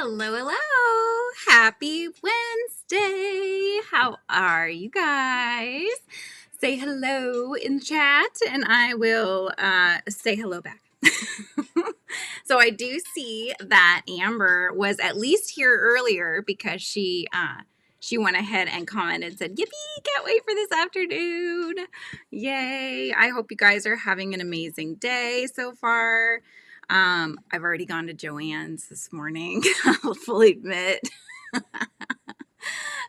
Hello, hello. Happy Wednesday. How are you guys? Say hello in the chat and I will say hello back. So I do see that Amber was at least here earlier because she went ahead and commented and said, yippee, can't wait for this afternoon. Yay. I hope you guys are having an amazing day so far. I've already gone to Joann's this morning, I'll fully admit.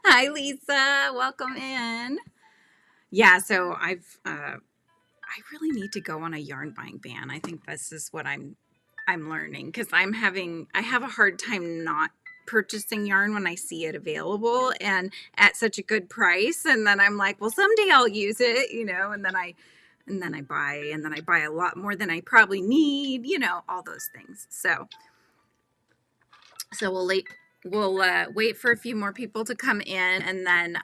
Hi, Lisa. Welcome in. Yeah, so I really need to go on a yarn buying ban. I think this is what I'm learning because I have a hard time not purchasing yarn when I see it available and at such a good price. And then I'm like, well, someday I'll use it, and then I buy a lot more than I probably need, all those things. So we'll wait for a few more people to come in, and then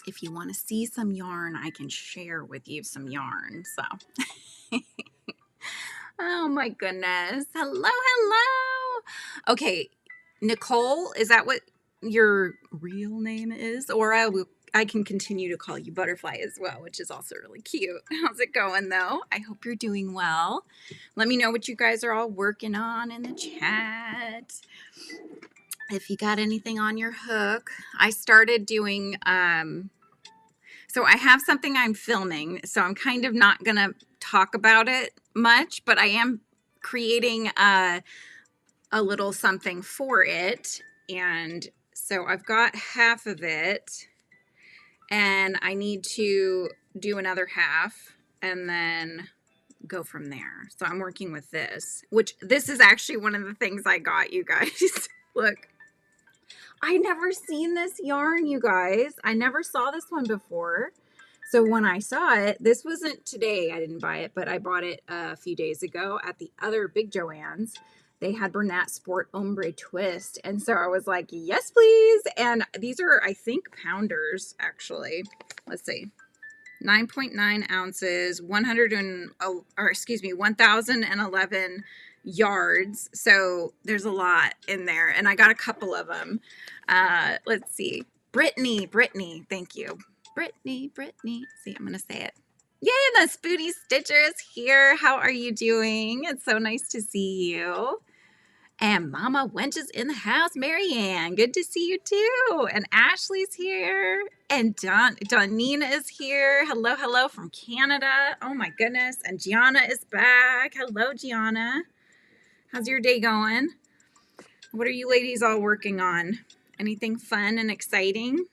if you want to see some yarn, I can share with you some yarn. So oh my goodness. Hello. Okay, Nicole, is that what your real name is? Or I can continue to call you Butterfly as well, which is also really cute. How's it going though? I hope you're doing well. Let me know what you guys are all working on in the chat. If you got anything on your hook. I started doing, so I have something I'm filming, so I'm kind of not going to talk about it much, but I am creating a little something for it. And so I've got half of it and I need to do another half and then go from there. So I'm working with this, which this is actually one of the things I got, you guys. Look, I never seen this yarn, you guys. I never saw this one before. So when I saw it, this wasn't today, I didn't buy it, but I bought it a few days ago at the other big Joann's. They had Bernat Sport Ombre Twist. And so I was like, yes, please. And these are, I think, pounders, actually. Let's see. 9.9 ounces, 1,011 yards. So there's a lot in there. And I got a couple of them. Let's see. Brittany, thank you. Brittany. See, I'm going to say it. Yay, the Spooty Stitcher is here. How are you doing? It's so nice to see you. And Mama Wench is in the house. Marianne, good to see you too. And Ashley's here. And Donina is here. Hello from Canada. Oh my goodness. And Gianna is back. Hello, Gianna. How's your day going? What are you ladies all working on? Anything fun and exciting?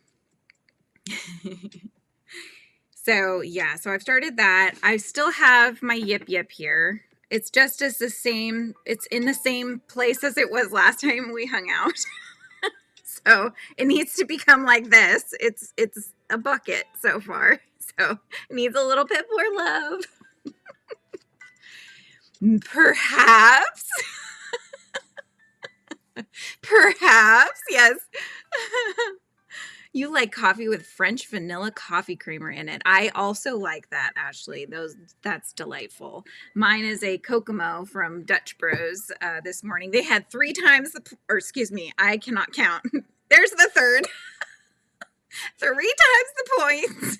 So yeah, so I've started that. I still have my Yip here. It's just as the same, it's in the same place as it was last time we hung out. So it needs to become like this. It's a bucket so far. So it needs a little bit more love. Perhaps. Perhaps, yes. You like coffee with French vanilla coffee creamer in it. I also like that, Ashley. That's delightful. Mine is a Kokomo from Dutch Bros this morning. They had 3 times I cannot count. There's the third. 3 times the points.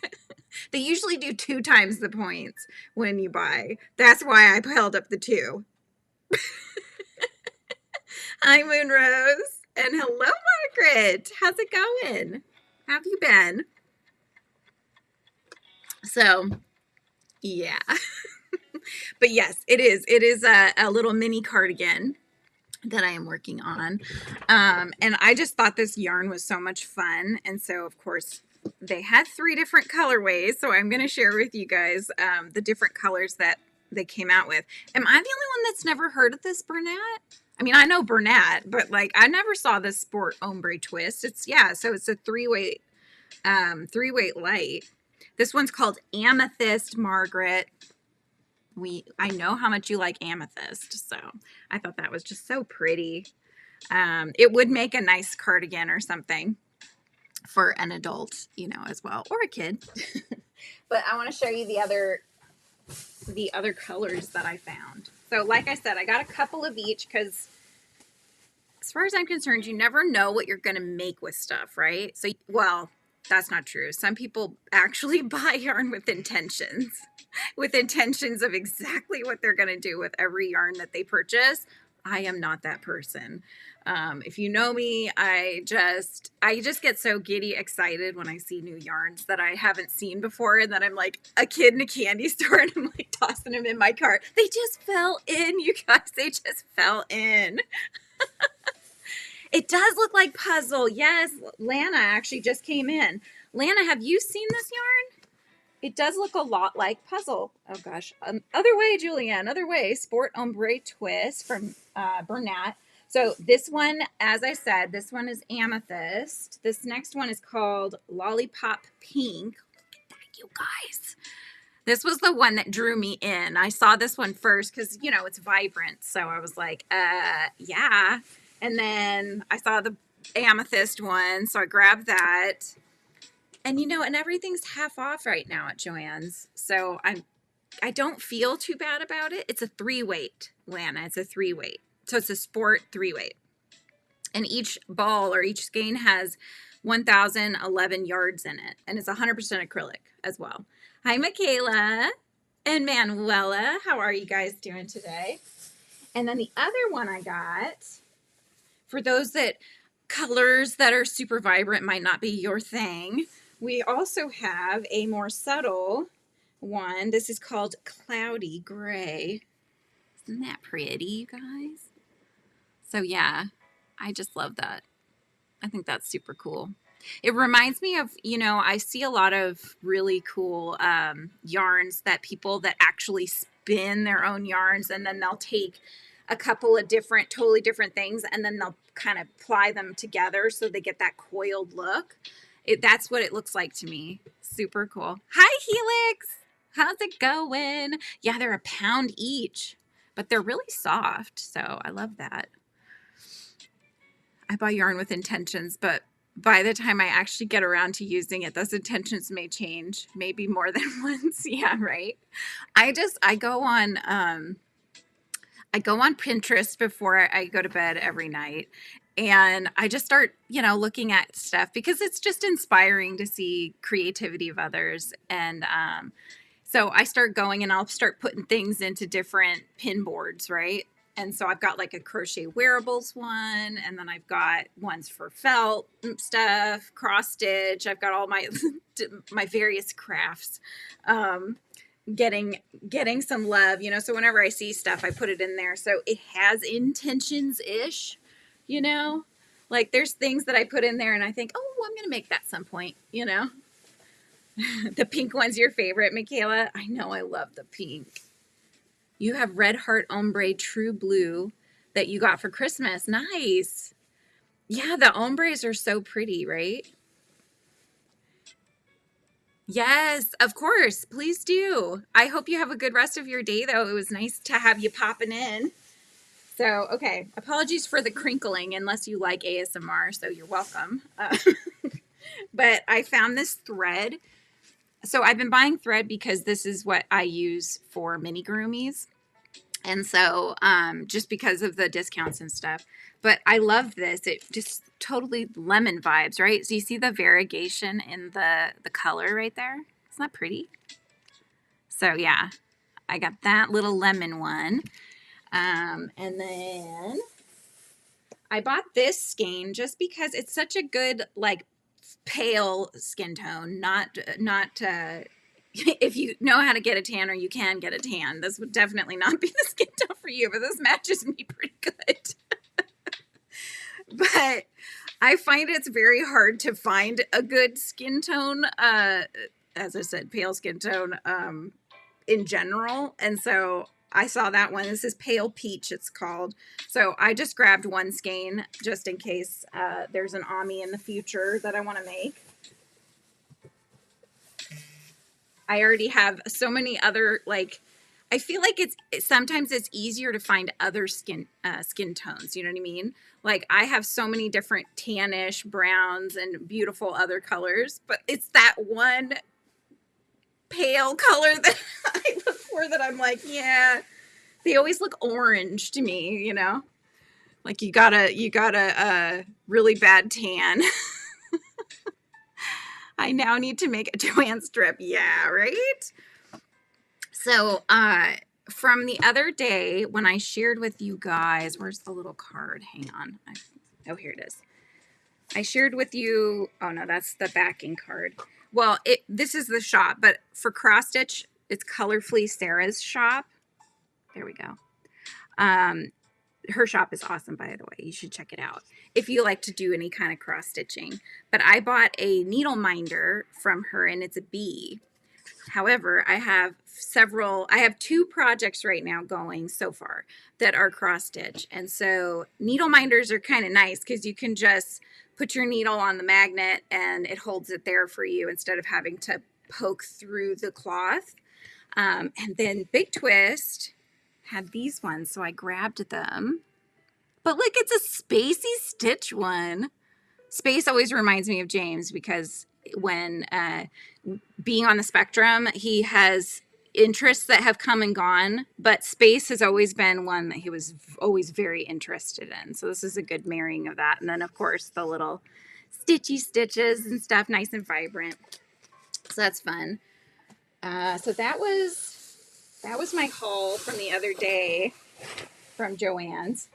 They usually do 2 times the points when you buy. That's why I held up the 2. Hi, Moonrose. And hello, Margaret. How's it going? How have you been? So, yeah. But yes, it is. It is a little mini cardigan that I am working on. And I just thought this yarn was so much fun. And so, of course, they had 3 different colorways. So I'm going to share with you guys the different colors that they came out with. Am I the only one that's never heard of this Bernat? I mean, I know Bernat, but like I never saw this Sport Ombre Twist. So it's a 3-weight light. This one's called Amethyst, Margaret. I know how much you like amethyst, so I thought that was just so pretty. It would make a nice cardigan or something for an adult, as well, or a kid. But I want to show you the other colors that I found. So like I said, I got a couple of each because as far as I'm concerned, you never know what you're going to make with stuff, right? So, well, that's not true. Some people actually buy yarn with intentions of exactly what they're going to do with every yarn that they purchase. I am not that person. If you know me, I just get so giddy excited when I see new yarns that I haven't seen before, and then I'm like a kid in a candy store and I'm like tossing them in my cart. They just fell in, you guys. They just fell in. It does look like puzzle. Yes, Lana actually just came in. Lana, have you seen this yarn? It does look a lot like puzzle. Oh gosh. Other way, Julianne. Other way. Sport Ombre Twist from Bernat. So this one, as I said, this one is amethyst. This next one is called Lollipop Pink. Look at that, you guys. This was the one that drew me in. I saw this one first because, you know, it's vibrant. So I was like, yeah. And then I saw the amethyst one. So I grabbed that. And, you know, and everything's half off right now at Joann's. So I don't feel too bad about it. It's a 3-weight, Lana. It's a 3-weight. So it's a sport 3-weight. And each ball or each skein has 1,011 yards in it. And it's 100% acrylic as well. Hi, Michaela and Manuela. How are you guys doing today? And then the other one I got, for those that colors that are super vibrant might not be your thing, we also have a more subtle one. This is called Cloudy Gray. Isn't that pretty, you guys? So yeah, I just love that. I think that's super cool. It reminds me of, you know, I see a lot of really cool yarns that people that actually spin their own yarns, and then they'll take a couple of totally different things, and then they'll kind of ply them together so they get that coiled look. That's what it looks like to me. Super cool. Hi, Helix. How's it going? Yeah, they're £1 each, but they're really soft, so I love that. I buy yarn with intentions, but by the time I actually get around to using it, those intentions may change, maybe more than once. Yeah, right. I go on Pinterest before I go to bed every night, and I just start, you know, looking at stuff because it's just inspiring to see creativity of others. And so I start going and I'll start putting things into different pin boards, right? And so I've got like a crochet wearables one, and then I've got ones for felt stuff, cross stitch. I've got all my my various crafts getting some love, you know. So whenever I see stuff, I put it in there. So it has intentions-ish, you know. Like there's things that I put in there and I think, oh, I'm gonna make that some point, you know. The pink one's your favorite, Michaela. I know, I love the pink. You have Red Heart Ombre True Blue that you got for Christmas. Nice. Yeah, the ombres are so pretty, right? Yes, of course. Please do. I hope you have a good rest of your day, though. It was nice to have you popping in. So, okay. Apologies for the crinkling, unless you like ASMR, so you're welcome. But I found this thread. So I've been buying thread because this is what I use for mini groomies. And so just because of the discounts and stuff. But I love this. It just totally lemon vibes, right? So you see the variegation in the color right there? Isn't that pretty? So yeah, I got that little lemon one. And then I bought this skein just because it's such a good, like, pale skin tone, not if you know how to get a tan or you can get a tan, this would definitely not be the skin tone for you, but this matches me pretty good. But I find it's very hard to find a good skin tone, as I said, pale skin tone in general. And so I saw that one. This is Pale Peach, it's called. So I just grabbed one skein just in case there's an Ami in the future that I want to make. I already have so many other, like, I feel like sometimes it's easier to find other skin tones. You know what I mean? Like I have so many different tannish browns and beautiful other colors, but it's that one pale color that I look for that I'm like, yeah, they always look orange to me, you know? Like you got a really bad tan. I now need to make a Joanne strip. Yeah, right? So, from the other day when I shared with you guys, where's the little card? Hang on. Oh, here it is. I shared with you, oh no, that's the backing card. Well, this is the shop, but for cross stitch, it's Colorfully Sarah's shop. There we go. Her shop is awesome, by the way. You should check it out if you like to do any kind of cross stitching. But I bought a needle minder from her, and it's a bee. However, I have two projects right now going so far that are cross stitch. And so needle minders are kind of nice because you can just put your needle on the magnet and it holds it there for you instead of having to poke through the cloth. And then Big Twist had these ones, so I grabbed them. But look, it's a spacey stitch one. Space always reminds me of James because when being on the spectrum, he has interests that have come and gone, but space has always been one that he was always very interested in. So this is a good marrying of that. And then of course the little stitchy stitches and stuff, nice and vibrant. So that's fun. So that was my haul from the other day from Joann's.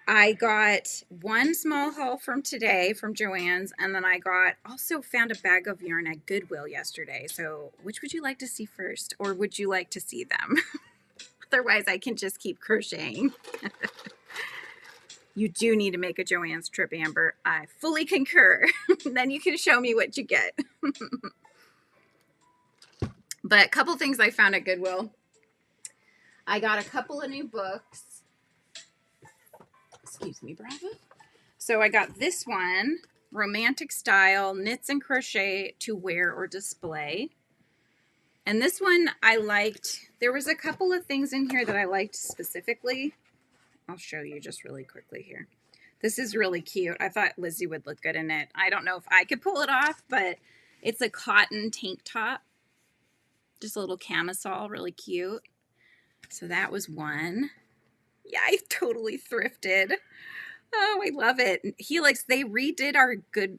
I got one small haul from today from Joann's, and then I also found a bag of yarn at Goodwill yesterday. So which would you like to see first, or would you like to see them? Otherwise, I can just keep crocheting. You do need to make a Joann's trip, Amber. I fully concur. Then you can show me what you get. But a couple things I found at Goodwill. I got a couple of new books. Excuse me, Bravo. So I got this one, Romantic Style Knits and Crochet to Wear or Display. And this one I liked. There was a couple of things in here that I liked specifically. I'll show you just really quickly here. This is really cute. I thought Lizzie would look good in it. I don't know if I could pull it off, but it's a cotton tank top. Just a little camisole, really cute. So that was one. Yeah, I totally thrifted. Oh, I love it. Helix, they redid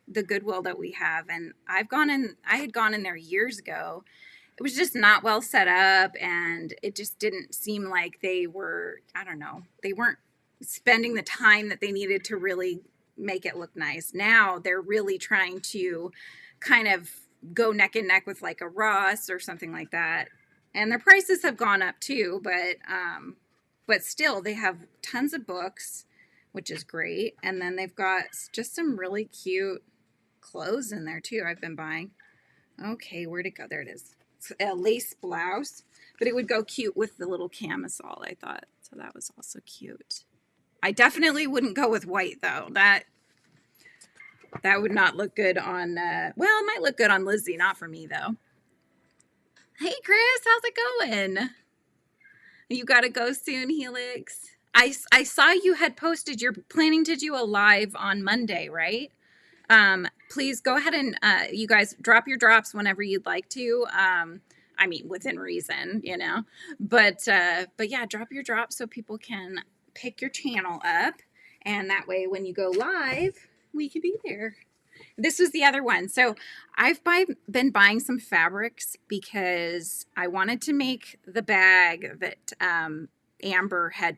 the Goodwill that we have, and I had gone in there years ago. It was just not well set up, and it just didn't seem like they were, I don't know, they weren't spending the time that they needed to really make it look nice. Now they're really trying to kind of go neck and neck with like a Ross or something like that. And their prices have gone up too, but still they have tons of books, which is great. And then they've got just some really cute clothes in there too. I've been buying. Okay, where'd it go? There it is. It's a lace blouse, but it would go cute with the little camisole, I thought. So that was also cute. I definitely wouldn't go with white though. That would not look good on, well, it might look good on Lizzie, not for me though. Hey Chris, how's it going? You gotta go soon, Helix. I saw you had posted you're planning to do a live on Monday, right? Please go ahead and you guys drop your drops whenever you'd like to. I mean, within reason, you know. But yeah, drop your drops so people can pick your channel up, and that way when you go live, we can be there. This was the other one. So I've been buying some fabrics because I wanted to make the bag that Amber had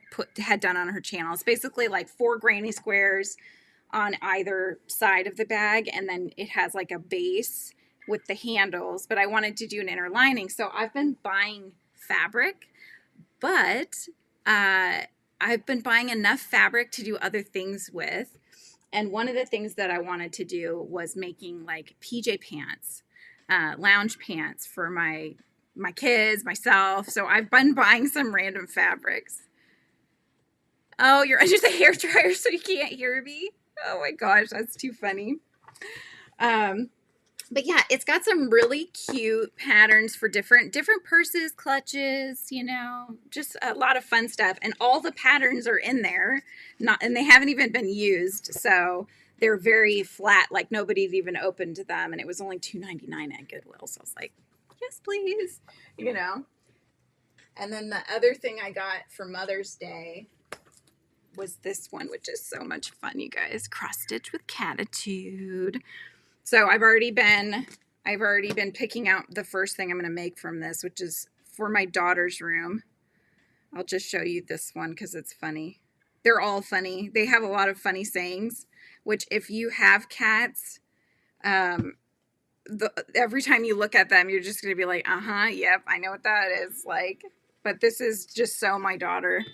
done on her channel. It's basically like 4 granny squares on either side of the bag, and then it has like a base with the handles, but I wanted to do an inner lining. So I've been buying fabric, but I've been buying enough fabric to do other things with. And one of the things that I wanted to do was making like PJ pants, lounge pants for my kids, myself. So I've been buying some random fabrics. Oh, you're under the hair dryer so you can't hear me? Oh my gosh, that's too funny. But yeah, it's got some really cute patterns for different purses, clutches, you know, just a lot of fun stuff. And all the patterns are in there, and they haven't even been used. So they're very flat, like nobody's even opened them. And it was only $2.99 at Goodwill. So I was like, yes, please, you know. And then the other thing I got for Mother's Day was this one, which is so much fun, you guys. Cross stitch with Catitude. So I've already been picking out the first thing I'm going to make from this, which is for my daughter's room. I'll just show you this one because it's funny. They're all funny. They have a lot of funny sayings, which if you have cats, every time you look at them, you're just going to be like, yep, I know what that is like. But this is just so my daughter.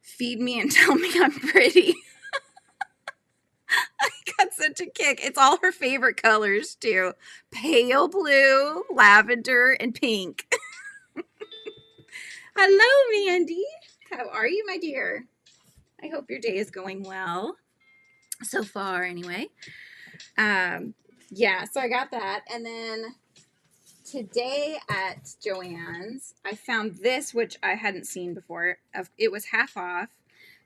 Feed me and tell me I'm pretty. I got such a kick. It's all her favorite colors too. Pale blue, lavender, and pink. Hello, Mandy. How are you, my dear? I hope your day is going well. So far, anyway. Yeah, so I got that. And then today at Joann's, I found this, which I hadn't seen before. It was half off,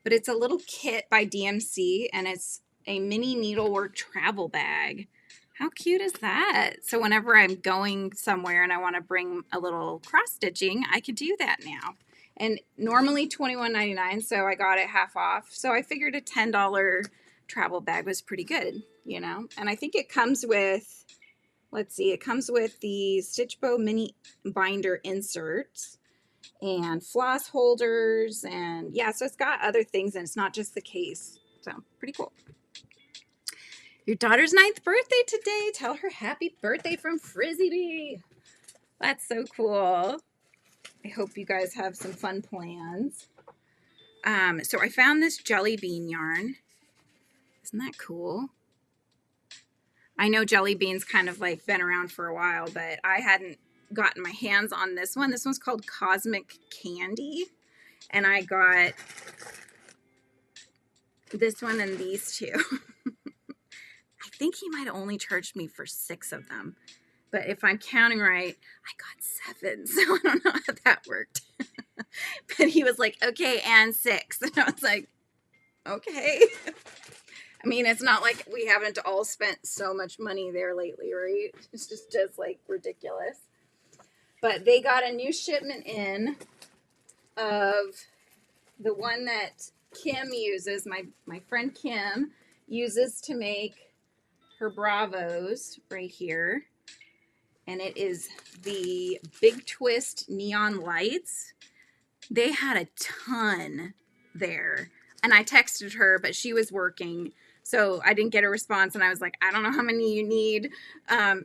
but it's a little kit by DMC, and it's a mini needlework travel bag. How cute is that? So whenever I'm going somewhere and I want to bring a little cross stitching, I could do that now. And normally $21.99, so I got it half off. So I figured a $10 travel bag was pretty good, you know? And I think it comes with, let's see, it comes with the Stitch Bow mini binder inserts and floss holders. And yeah, so it's got other things and it's not just the case. So pretty cool. Your daughter's 9th birthday today. Tell her happy birthday from FRIZZY'S. That's so cool. I hope you guys have some fun plans. So I found this jelly bean yarn. Isn't that cool? I know jelly beans kind of like been around for a while, but I hadn't gotten my hands on this one. This one's called Cosmic Candy. And I got this one and these two. I think he might have only charged me for 6 of them. But if I'm counting right, I got 7. So I don't know how that worked. But he was like, okay, and 6. And I was like, okay. I mean, it's not like we haven't all spent so much money there lately, right? It's just like ridiculous. But they got a new shipment in of the one that Kim uses, my friend Kim uses to make her Bravos right here. And it is the Big Twist Neon Lights. They had a ton there. And I texted her, but she was working. So I didn't get a response. And I was like, I don't know how many you need.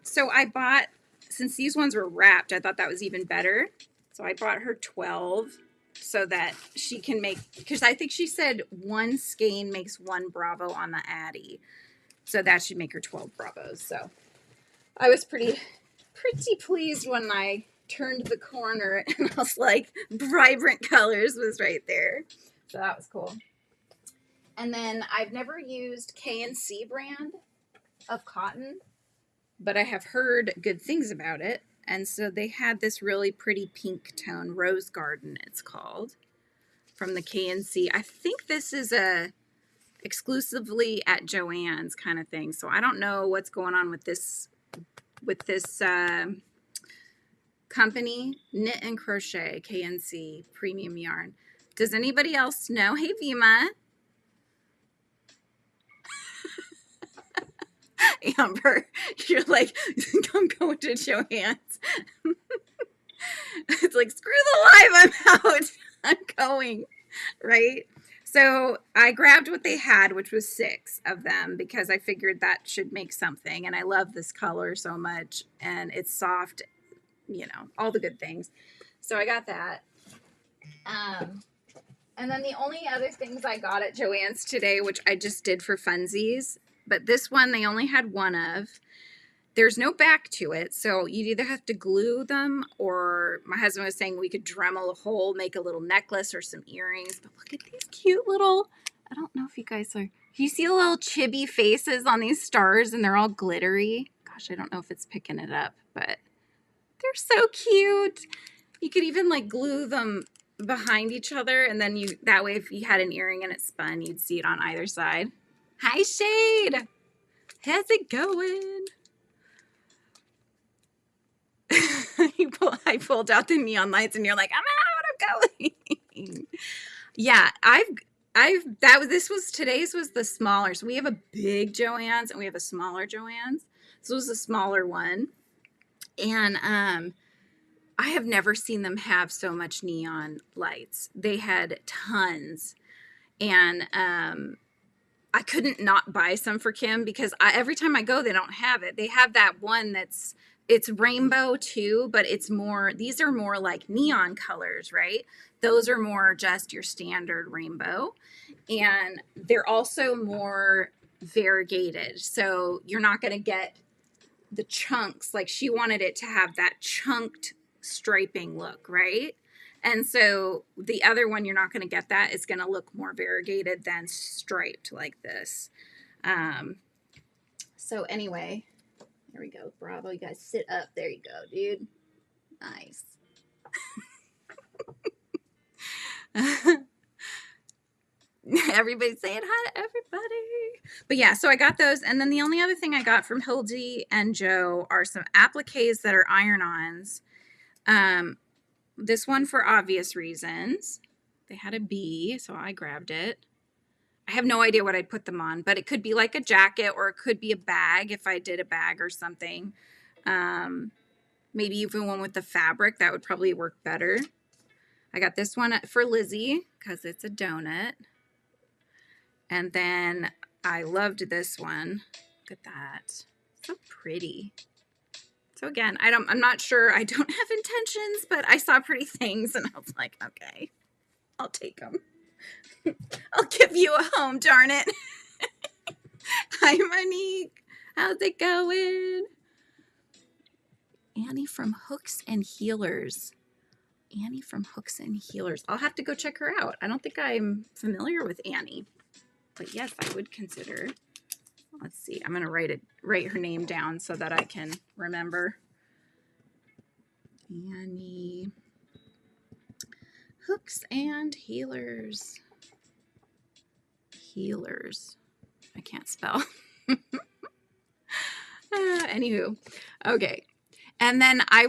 So I bought, since these ones were wrapped, I thought that was even better. So I bought her 12 so that she can make, because I think she said one skein makes one Bravo on the Addy. So that should make her 12 Bravos. So I was pretty pleased when I turned the corner and I was like, vibrant colors was right there. So that was cool. And then I've never used K&C brand of cotton, but I have heard good things about it. And so they had this really pretty pink tone, Rose Garden it's called, from the K&C. I think this is a exclusively at Joann's kind of thing. So I don't know what's going on with this company, Knit and Crochet, K&C premium yarn. Does anybody else know? Hey, Vima. Amber, you're like, I'm going to Joann's. It's like, screw the live, I'm out. I'm going, right? So I grabbed what they had, which was 6 of them, because I figured that should make something. And I love this color so much. And it's soft, you know, all the good things. So I got that. And then the only other things I got at Joann's today, which I just did for funsies, but this one they only had one of. There's no back to it, so you either have to glue them, or my husband was saying we could Dremel a hole, make a little necklace or some earrings. But look at these cute little, I don't know if you guys are, you see the little chibi faces on these stars and they're all glittery. Gosh, I don't know if it's picking it up, but they're so cute. You could even like glue them behind each other, and then that way if you had an earring and it spun, you'd see it on either side. Hi, Shade. How's it going? I pulled out the neon lights and you're like, I'm out, I'm going. Yeah, today's was the smaller. So we have a big Joann's and we have a smaller Joann's. This was the smaller one. And I have never seen them have so much neon lights. They had tons. And I couldn't not buy some for Kim because every time I go, they don't have it. They have that one it's rainbow too, but these are more like neon colors, right? Those are more just your standard rainbow. And they're also more variegated. So you're not going to get the chunks. Like she wanted it to have that chunked striping look, right? And so the other one, you're not going to get that. It's going to look more variegated than striped like this. So anyway, there we go. Bravo, you guys sit up. There you go, dude. Nice. Everybody's saying hi to everybody. But yeah, so I got those. And then the only other thing I got from Hildy and Joe are some appliques that are iron-ons. This one for obvious reasons. They had a B, so I grabbed it. I have no idea what I'd put them on, but it could be like a jacket or it could be a bag if I did a bag or something. Maybe even one with the fabric. That would probably work better. I got this one for Lizzie because it's a donut. And then I loved this one. Look at that. So pretty. So again, I'm not sure. I don't have intentions, but I saw pretty things and I was like, okay, I'll take them. I'll give you a home, darn it. Hi, Monique. How's it going? Annie from Hooks and Healers. Annie from Hooks and Healers. I'll have to go check her out. I don't think I'm familiar with Annie. But yes, I would consider. Let's see. I'm going to write her name down so that I can remember. Annie. Hooks and Healers. Healers. I can't spell. Anywho. Okay. And then I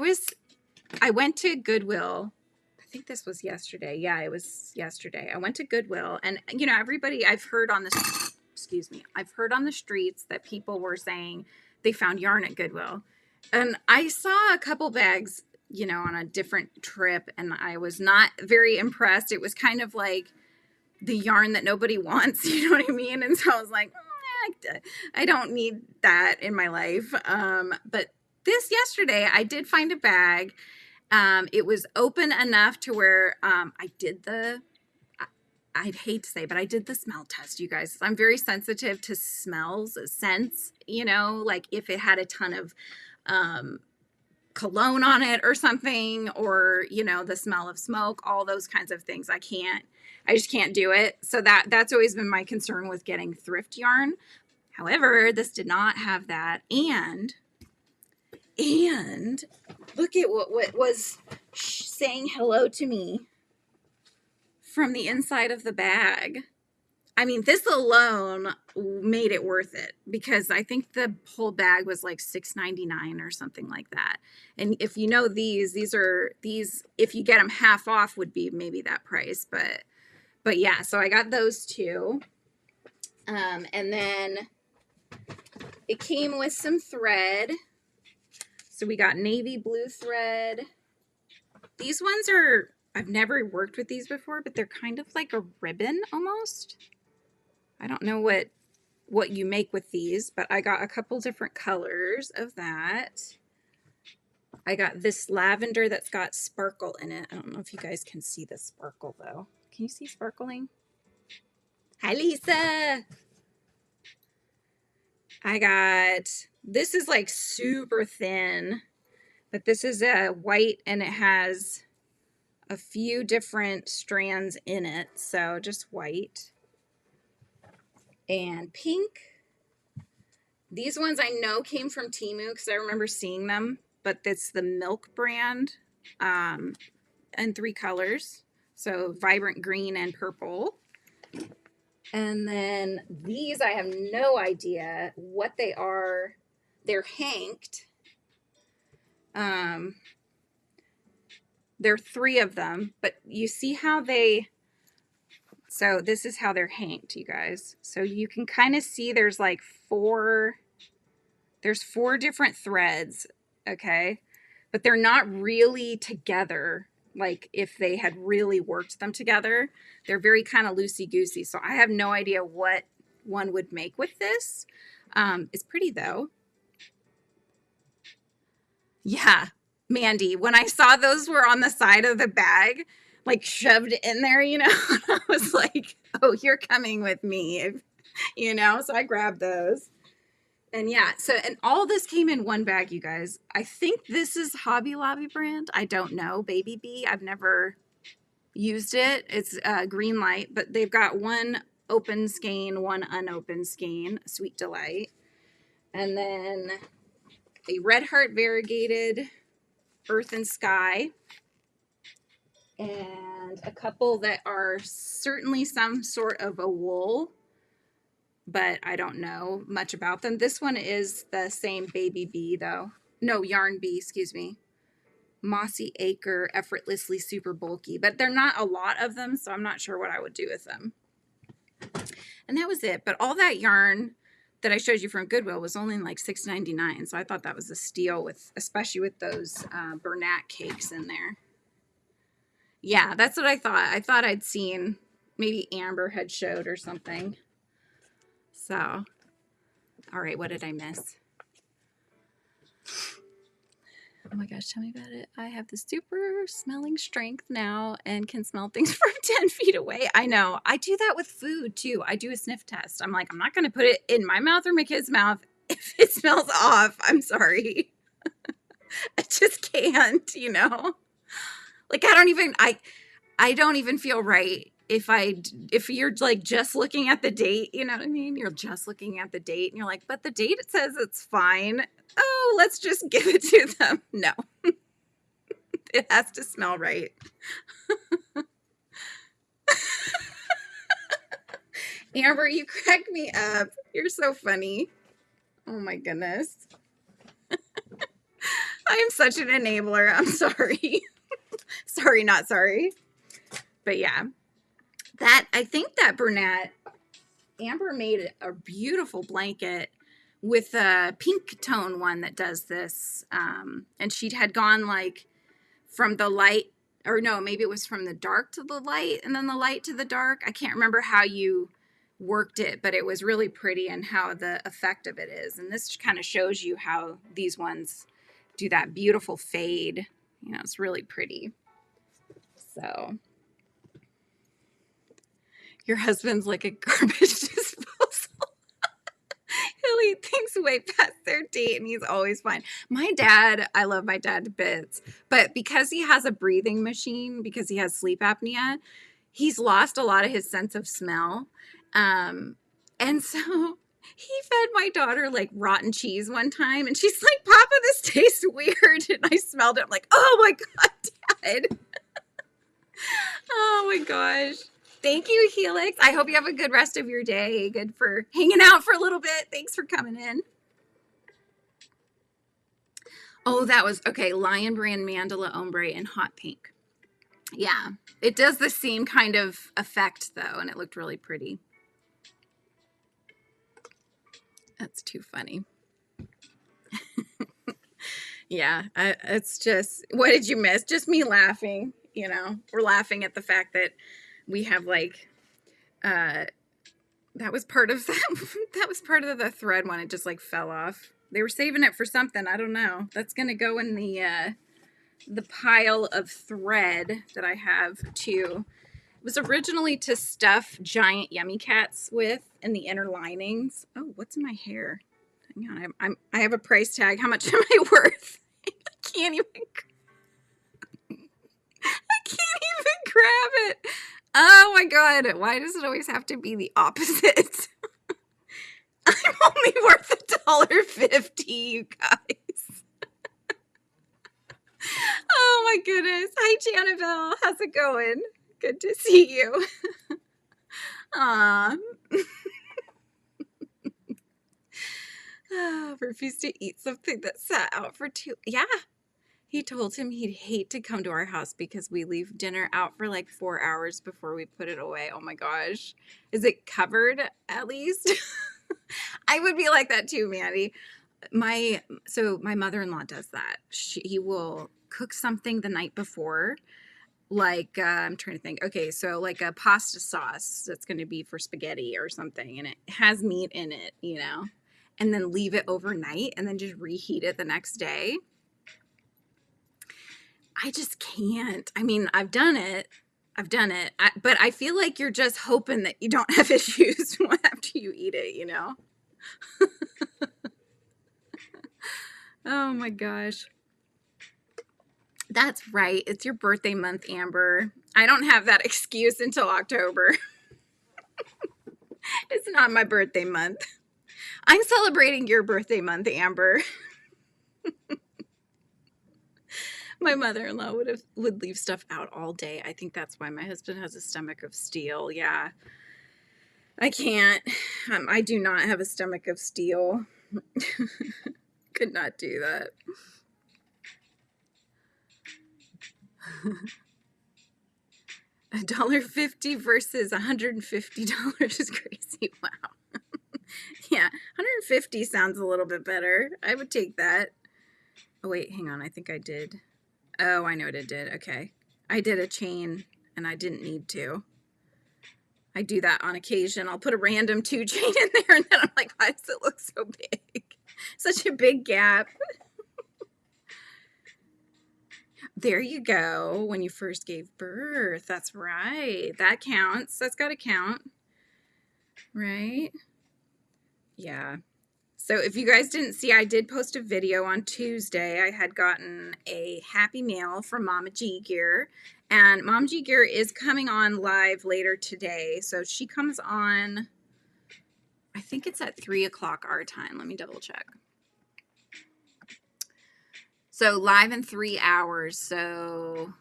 went to Goodwill. I think this was yesterday. Yeah, it was yesterday. I went to Goodwill and, you know, everybody I've heard on the streets that people were saying they found yarn at Goodwill. And I saw a couple bags, you know, on a different trip and I was not very impressed. It was kind of like the yarn that nobody wants, you know what I mean? And so I was like, I don't need that in my life. But this yesterday, I did find a bag. It was open enough to where I'd hate to say, but I did the smell test, you guys. I'm very sensitive to smells, scents, you know, like if it had a ton of cologne on it or something, or, you know, the smell of smoke, all those kinds of things. I just can't do it. So that's always been my concern with getting thrift yarn. However, this did not have that. And look at what was saying hello to me from the inside of the bag. I mean, this alone made it worth it because I think the whole bag was like $6.99 or something like that. And if you know these if you get them half off would be maybe that price, but yeah, so I got those two. And then it came with some thread. So we got navy blue thread. These ones I've never worked with these before, but they're kind of like a ribbon almost. I don't know what you make with these, but I got a couple different colors of that. I got this lavender that's got sparkle in it. I don't know if you guys can see the sparkle though. Can you see sparkling? Hi, Lisa. This is like super thin, but this is a white and it has a few different strands in it. So just white and pink. These ones I know came from Temu because I remember seeing them, but it's the Milk brand in 3 colors. So vibrant green and purple. And then these, I have no idea what they are. They're hanked. There are 3 of them, but you see how they're So this is how they're hanged, you guys. So you can kind of see there's like four different threads, okay? But they're not really together like if they had really worked them together. They're very kind of loosey-goosey. So I have no idea what one would make with this. It's pretty though. Yeah, Mandy, when I saw those were on the side of the bag, like shoved in there, you know, I was like, oh, you're coming with me, you know, so I grabbed those. And yeah, so, and all this came in one bag, you guys. I think this is Hobby Lobby brand. I don't know, Baby Bee. I've never used it. It's green light, but they've got one open skein, one unopened skein, Sweet Delight. And then a Red Heart variegated Earth and Sky, and a couple that are certainly some sort of a wool, but I don't know much about them. This one is the same Baby Bee though. No, Yarn Bee, excuse me. Mossy Acre, effortlessly super bulky, but they're not a lot of them, so I'm not sure what I would do with them. And that was it. But all that yarn that I showed you from Goodwill was only like $6.99, so I thought that was a steal, with especially with those Bernat cakes in there. Yeah, that's what I thought. I thought I'd seen, maybe Amber had showed or something. So, all right, what did I miss? Oh my gosh, tell me about it. I have the super smelling strength now and can smell things from 10 feet away. I know. I do that with food too. I do a sniff test. I'm like, I'm not going to put it in my mouth or my kid's mouth if it smells off. I'm sorry. I just can't, you know? Like, I don't even feel right if you're like just looking at the date, you know what I mean? You're just looking at the date and you're like, but the date, it says it's fine. Oh, let's just give it to them. No, it has to smell right. Amber, you crack me up. You're so funny. Oh my goodness. I am such an enabler. I'm sorry. Sorry, not sorry. But yeah, I think that Bernat, Amber made a beautiful blanket with a pink tone one that does this. And she had gone like from the light, or no, maybe it was from the dark to the light and then the light to the dark. I can't remember how you worked it, but it was really pretty and how the effect of it is. And this kind of shows you how these ones do that beautiful fade. You know, it's really pretty. So your husband's like a garbage disposal. He'll eat things way past their date and he's always fine. My dad, I love my dad to bits, but because he has a breathing machine, because he has sleep apnea, he's lost a lot of his sense of smell. And so he fed my daughter like rotten cheese one time and she's like, Papa, this tastes weird. And I smelled it. I'm like, oh my God, Dad. Oh my gosh. Thank you, Helix. I hope you have a good rest of your day. Good for hanging out for a little bit. Thanks for coming in. Oh, that was, okay, Lion Brand Mandala Ombre in hot pink. Yeah, it does the same kind of effect, though, and it looked really pretty. That's too funny. Yeah, it's just, what did you miss? Just me laughing, you know? We're laughing at the fact that we have like, that was part of that was part of the thread one. It just like fell off. They were saving it for something. I don't know. That's going to go in the pile of thread that I have too. It was originally to stuff giant yummy cats with in the inner linings. Oh, what's in my hair? Hang on, I have a price tag. How much am I worth? I can't even grab it. Oh my God, why does it always have to be the opposite? I'm only worth $1.50, you guys. Oh my goodness. Hi, Janabelle. How's it going? Good to see you. Aw. Refused to eat something that sat out for 2. Yeah. He told him he'd hate to come to our house because we leave dinner out for like 4 hours before we put it away. Oh my gosh. Is it covered at least? I would be like that too, Mandy. So my mother-in-law does that. He will cook something the night before, like I'm trying to think. Okay, so like a pasta sauce that's going to be for spaghetti or something, and it has meat in it, you know, and then leave it overnight and then just reheat it the next day. I just can't. I mean, I've done it. But I feel like you're just hoping that you don't have issues after you eat it, you know? Oh my gosh. That's right. It's your birthday month, Amber. I don't have that excuse until October. It's not my birthday month. I'm celebrating your birthday month, Amber. My mother-in-law would leave stuff out all day. I think that's why my husband has a stomach of steel. Yeah. I can't. I do not have a stomach of steel. Could not do that. $1.50 versus $150 is crazy. Wow. Yeah, $150 sounds a little bit better. I would take that. Oh wait, hang on. I think I did. Oh, I know what it did. Okay. I did a chain and I didn't need to. I do that on occasion. I'll put a random 2 chain in there and then I'm like, why does it look so big? Such a big gap. There you go. When you first gave birth. That's right. That counts. That's got to count. Right? Yeah. So if you guys didn't see, I did post a video on Tuesday. I had gotten a happy mail from Mama G Gear. And Mama G Gear is coming on live later today. So she comes on, I think it's at 3 o'clock our time. Let me double check. So live in 3 hours. So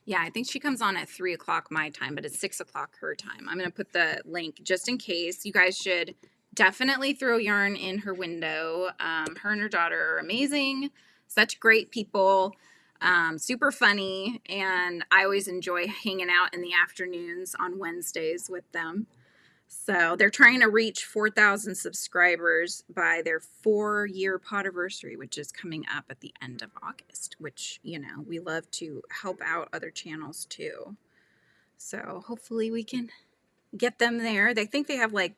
yeah, I think she comes on at 3 o'clock my time, but it's 6 o'clock her time. I'm going to put the link just in case. You guys should definitely throw yarn in her window. Her and her daughter are amazing. Such great people. Super funny. And I always enjoy hanging out in the afternoons on Wednesdays with them. So they're trying to reach 4,000 subscribers by their 4-year podiversary, which is coming up at the end of August, which, you know, we love to help out other channels too. So hopefully we can get them there. They think they have like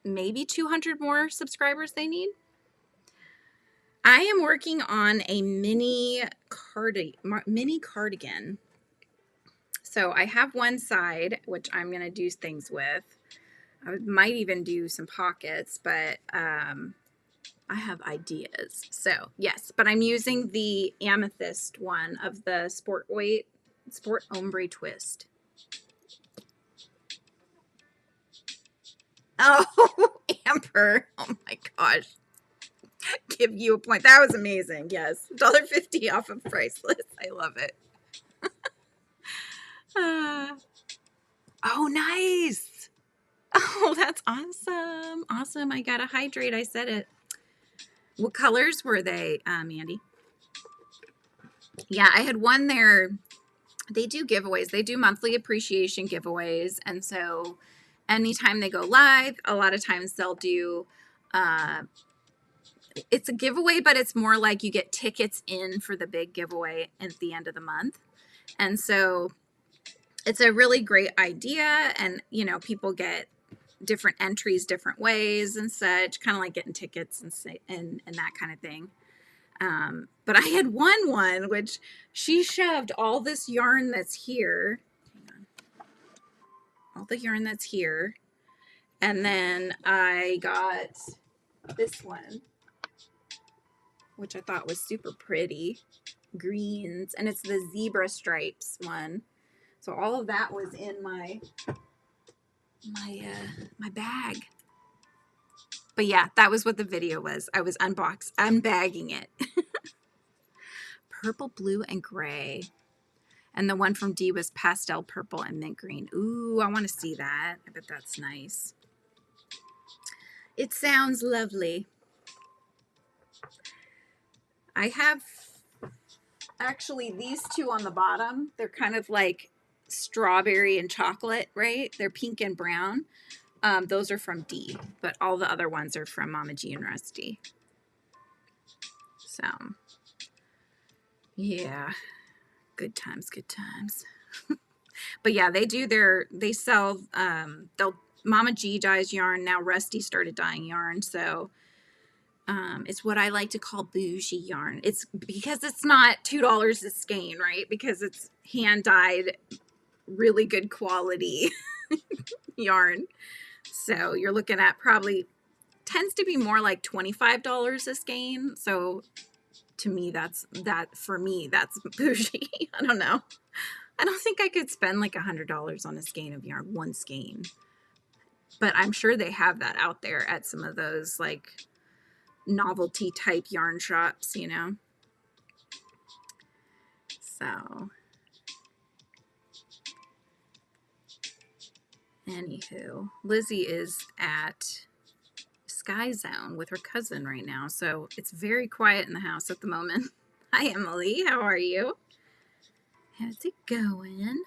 maybe 200 more subscribers they need. I am working on a mini cardigan. So I have one side, which I'm going to do things with. I might even do some pockets, but I have ideas. So yes, but I'm using the amethyst one of the Sport Ombre Twist. Oh, Amber. Oh my gosh. Give you a point. That was amazing. Yes. $1.50 off of Priceless. I love it. Oh, nice. Oh, that's awesome. Awesome. I gotta hydrate. I said it. What colors were they, Mandy? Yeah, I had one there. They do giveaways. They do monthly appreciation giveaways. And so anytime they go live, a lot of times they'll do, it's a giveaway, but it's more like you get tickets in for the big giveaway at the end of the month. And so it's a really great idea. And, you know, people get different entries, different ways and such, kind of like getting tickets and that kind of thing. But I had one which she shoved all this yarn that's here. Hang on. All the yarn that's here. And then I got this one, which I thought was super pretty. Greens. And it's the zebra stripes one. So all of that was in my bag. But yeah, that was what the video was. I was unbagging it. Purple, blue, and gray. And the one from D was pastel purple and mint green. Ooh, I want to see that. I bet that's nice. It sounds lovely. I have actually these two on the bottom, they're kind of like strawberry and chocolate, right? They're pink and brown. Those are from D, but all the other ones are from Mama G and Rusty. So, yeah, good times, good times. But yeah, they sell, Mama G dyes yarn. Now Rusty started dyeing yarn. So, it's what I like to call bougie yarn. It's because it's not $2 a skein, right? Because it's hand dyed, really good quality yarn. So you're looking at probably tends to be more like $25 a skein. So to me, that's bougie. I don't know. I don't think I could spend like $100 on a skein of yarn, one skein. But I'm sure they have that out there at some of those like novelty type yarn shops, you know. So anywho, Lizzie is at Sky Zone with her cousin right now, so it's very quiet in the house at the moment. Hi Emily, how are you? How's it going?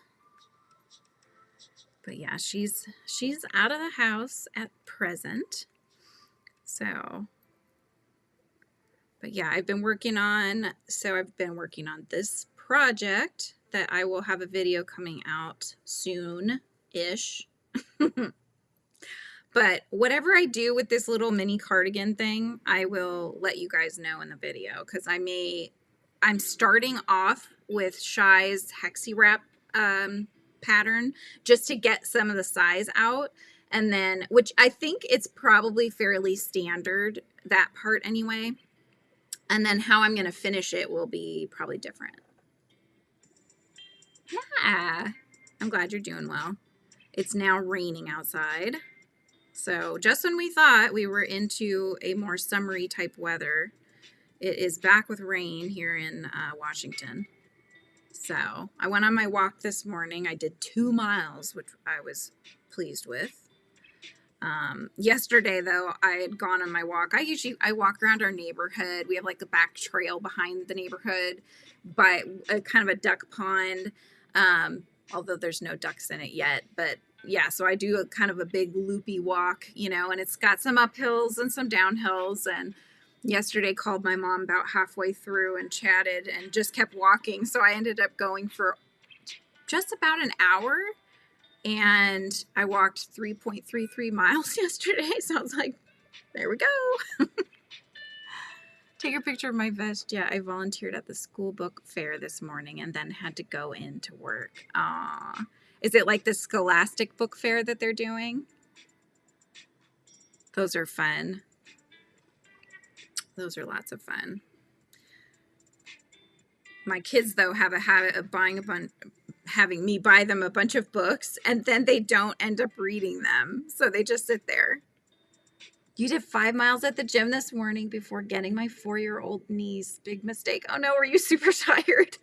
But yeah, she's out of the house at present. So, but yeah, I've been working on this project that I will have a video coming out soon-ish. But whatever I do with this little mini cardigan thing, I will let you guys know in the video, because I'm starting off with Shy's Hexi Wrap pattern just to get some of the size out, and then, which I think it's probably fairly standard, that part anyway, and then how I'm going to finish it will be probably different. Yeah, I'm glad you're doing well. It's now raining outside. So just when we thought we were into a more summery type weather, it is back with rain here in Washington. So I went on my walk this morning. I did 2 miles, which I was pleased with. Yesterday, though, I had gone on my walk. I walk around our neighborhood. We have like a back trail behind the neighborhood, by a kind of a duck pond. Although there's no ducks in it yet, but yeah, so I do a kind of a big loopy walk, you know, and it's got some uphills and some downhills. And yesterday called my mom about halfway through and chatted and just kept walking. So I ended up going for just about an hour, and I walked 3.33 miles yesterday. So I was like, there we go. Take a picture of my vest. Yeah, I volunteered at the school book fair this morning and then had to go into work. Aww. Is it like the Scholastic book fair that they're doing? Those are fun. Those are lots of fun. My kids, though, have a habit of having me buy them a bunch of books, and then they don't end up reading them. So they just sit there. You did 5 miles at the gym this morning before getting my 4-year-old niece. Big mistake. Oh no, were you super tired?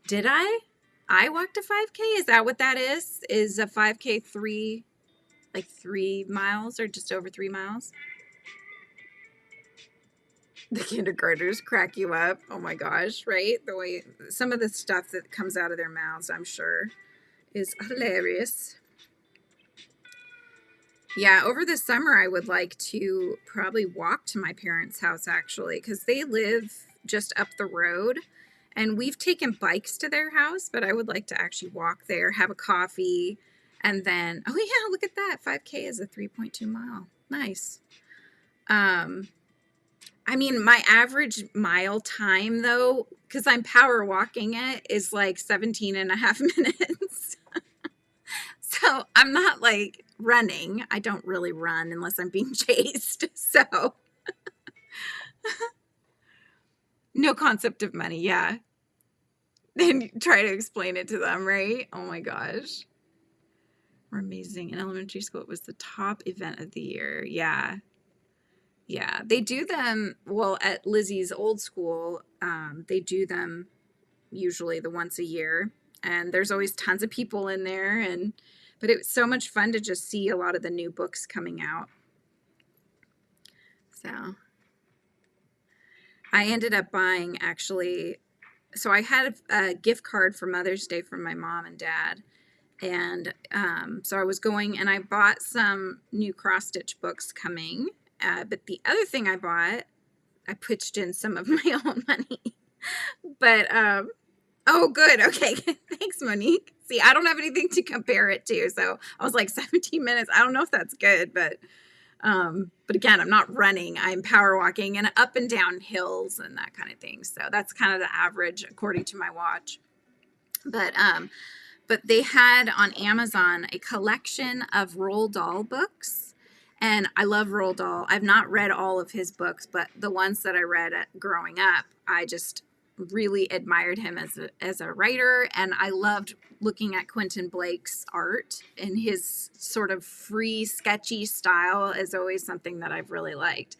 Did I? I walked a 5K? Is that what that is? Is a 5K 3 miles or just over 3 miles? The kindergartners crack you up. Oh my gosh, right? The way some of the stuff that comes out of their mouths, I'm sure, is hilarious. Yeah, over the summer, I would like to probably walk to my parents' house, actually, because they live just up the road. And we've taken bikes to their house, but I would like to actually walk there, have a coffee, and then, oh yeah, look at that. 5K is a 3.2 mile. Nice. I mean, my average mile time, though, because I'm power walking it, is like 17 and a half minutes. So I'm not like running. I don't really run unless I'm being chased. So no concept of money. Yeah. Then try to explain it to them, right? Oh my gosh. We're amazing. In elementary school, it was the top event of the year. Yeah. Yeah. They do them, well, at Lizzie's old school, they do them usually the once a year. And there's always tons of people in there. But it was so much fun to just see a lot of the new books coming out. So, I ended up buying actually, so I had a gift card for Mother's Day from my mom and dad. And so I was going and I bought some new cross stitch books coming. But the other thing I bought, I pitched in some of my own money. But oh, good. Okay. Thanks, Monique. See, I don't have anything to compare it to. So I was like 17 minutes. I don't know if that's good, but again, I'm not running. I'm power walking and up and down hills and that kind of thing. So that's kind of the average according to my watch. But they had on Amazon a collection of Roald Dahl books. And I love Roald Dahl. I've not read all of his books, but the ones that I read growing up, I just really admired him as a writer. And I loved looking at Quentin Blake's art, and his sort of free, sketchy style is always something that I've really liked.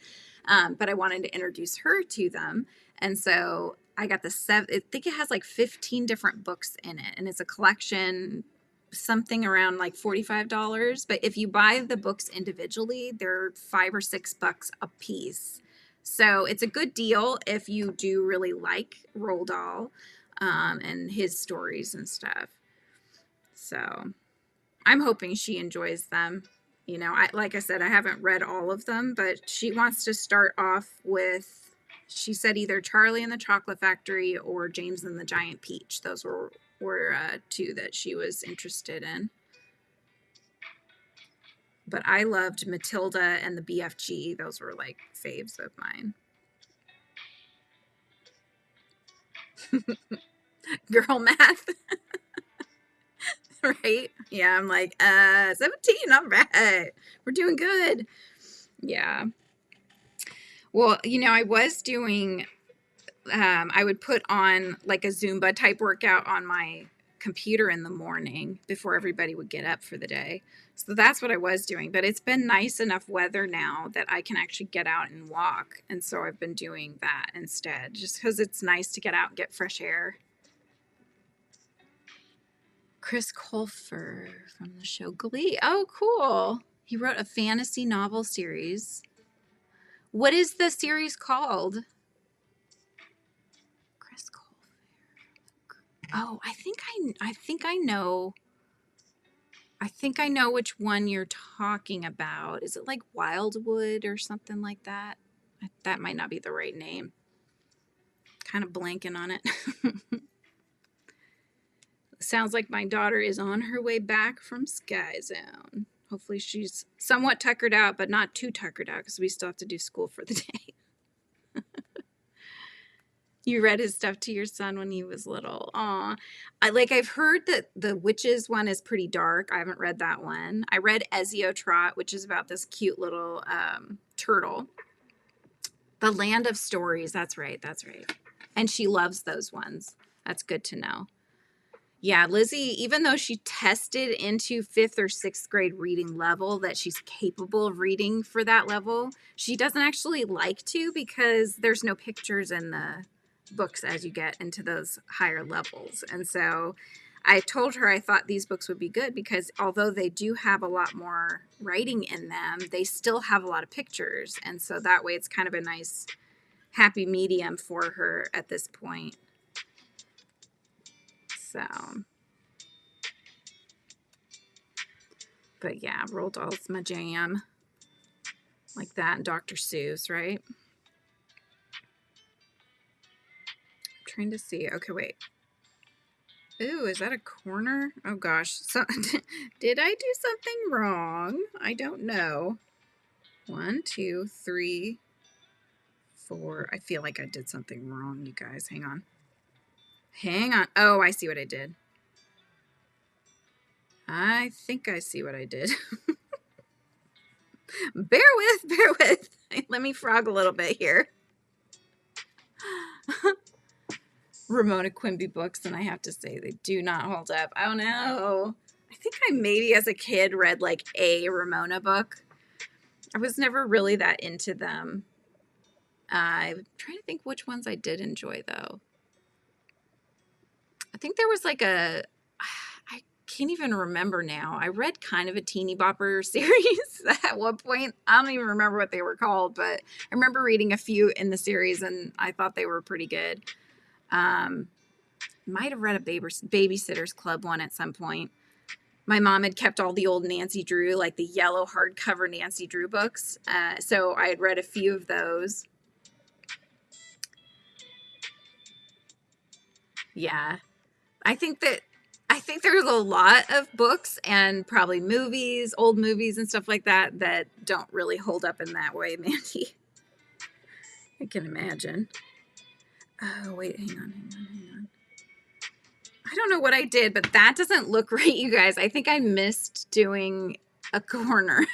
But I wanted to introduce her to them. And so I got I think it has like 15 different books in it, and it's a collection, something around like $45. But if you buy the books individually, they're $5 or $6 a piece. So it's a good deal if you do really like Roald Dahl and his stories and stuff. So I'm hoping she enjoys them. You know, like I said, I haven't read all of them, but she wants to start off with, she said either Charlie and the Chocolate Factory or James and the Giant Peach. Those were two that she was interested in. But I loved Matilda and the BFG. Those were like faves of mine. Girl math. Right? Yeah, I'm like, 17, all right. We're doing good. Yeah. Well, you know, I was doing, I would put on like a Zumba type workout on my computer in the morning before everybody would get up for the day. So that's what I was doing. But it's been nice enough weather now that I can actually get out and walk. And so I've been doing that instead, just because it's nice to get out and get fresh air. Chris Colfer from the show Glee. Oh, cool. He wrote a fantasy novel series. What is the series called? Chris Colfer. Oh, I think I know. I think I know which one you're talking about. Is it like Wildwood or something like that? That might not be the right name. Kind of blanking on it. Sounds like my daughter is on her way back from Sky Zone. Hopefully she's somewhat tuckered out, but not too tuckered out because we still have to do school for the day. You read his stuff to your son when he was little. Aw. I've heard that the Witches one is pretty dark. I haven't read that one. I read Ezio Trot, which is about this cute little turtle. The Land of Stories. That's right. And she loves those ones. That's good to know. Yeah, Lizzie, even though she tested into 5th or 6th grade reading level that she's capable of reading for that level, she doesn't actually like to because there's no pictures in the books as you get into those higher levels. And so I told her I thought these books would be good because although they do have a lot more writing in them, they still have a lot of pictures. And so that way it's kind of a nice happy medium for her at this point. So, but yeah, Roald Dahl's my jam. Like that and Dr. Seuss, right? I'm trying to see. Okay, wait. Ooh, is that a corner? Oh gosh. So, did I do something wrong? I don't know. 1, 2, 3, 4. I feel like I did something wrong, you guys. Hang on. Oh, I see what I did. I think I see what I did. Bear with. Let me frog a little bit here. Ramona Quimby books, and I have to say they do not hold up. Oh no. I think I maybe as a kid read like a Ramona book. I was never really that into them. I'm trying to think which ones I did enjoy though. I think there was like I can't even remember now. I read kind of a teeny bopper series at one point. I don't even remember what they were called, but I remember reading a few in the series and I thought they were pretty good. Might have read a Babysitter's Club one at some point. My mom had kept all the old Nancy Drew, like the yellow hardcover Nancy Drew books. So I had read a few of those. Yeah. I think there's a lot of books and probably movies, old movies and stuff like that that don't really hold up in that way, Mandy. I can imagine. Oh, wait, hang on. I don't know what I did, but that doesn't look right, you guys. I think I missed doing a corner.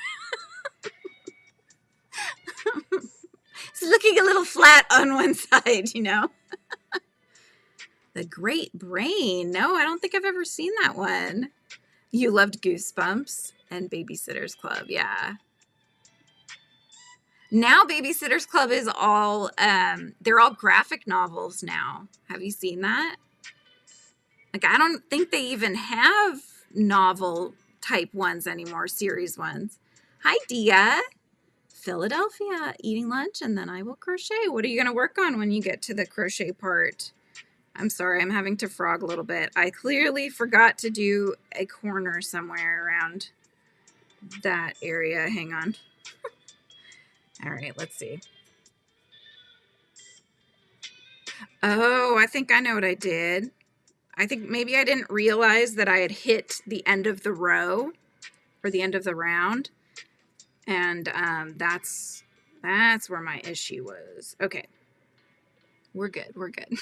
It's looking a little flat on one side, you know? The Great Brain. No, I don't think I've ever seen that one. You loved Goosebumps and Babysitter's Club. Yeah. Now Babysitter's Club is all, they're all graphic novels now. Have you seen that? Like, I don't think they even have novel type ones anymore, series ones. Hi, Dia. Philadelphia, eating lunch, and then I will crochet. What are you going to work on when you get to the crochet part? I'm sorry, I'm having to frog a little bit. I clearly forgot to do a corner somewhere around that area. Hang on. All right, let's see. Oh, I think I know what I did. I think maybe I didn't realize that I had hit the end of the row or the end of the round. And that's where my issue was. Okay. We're good. We're good.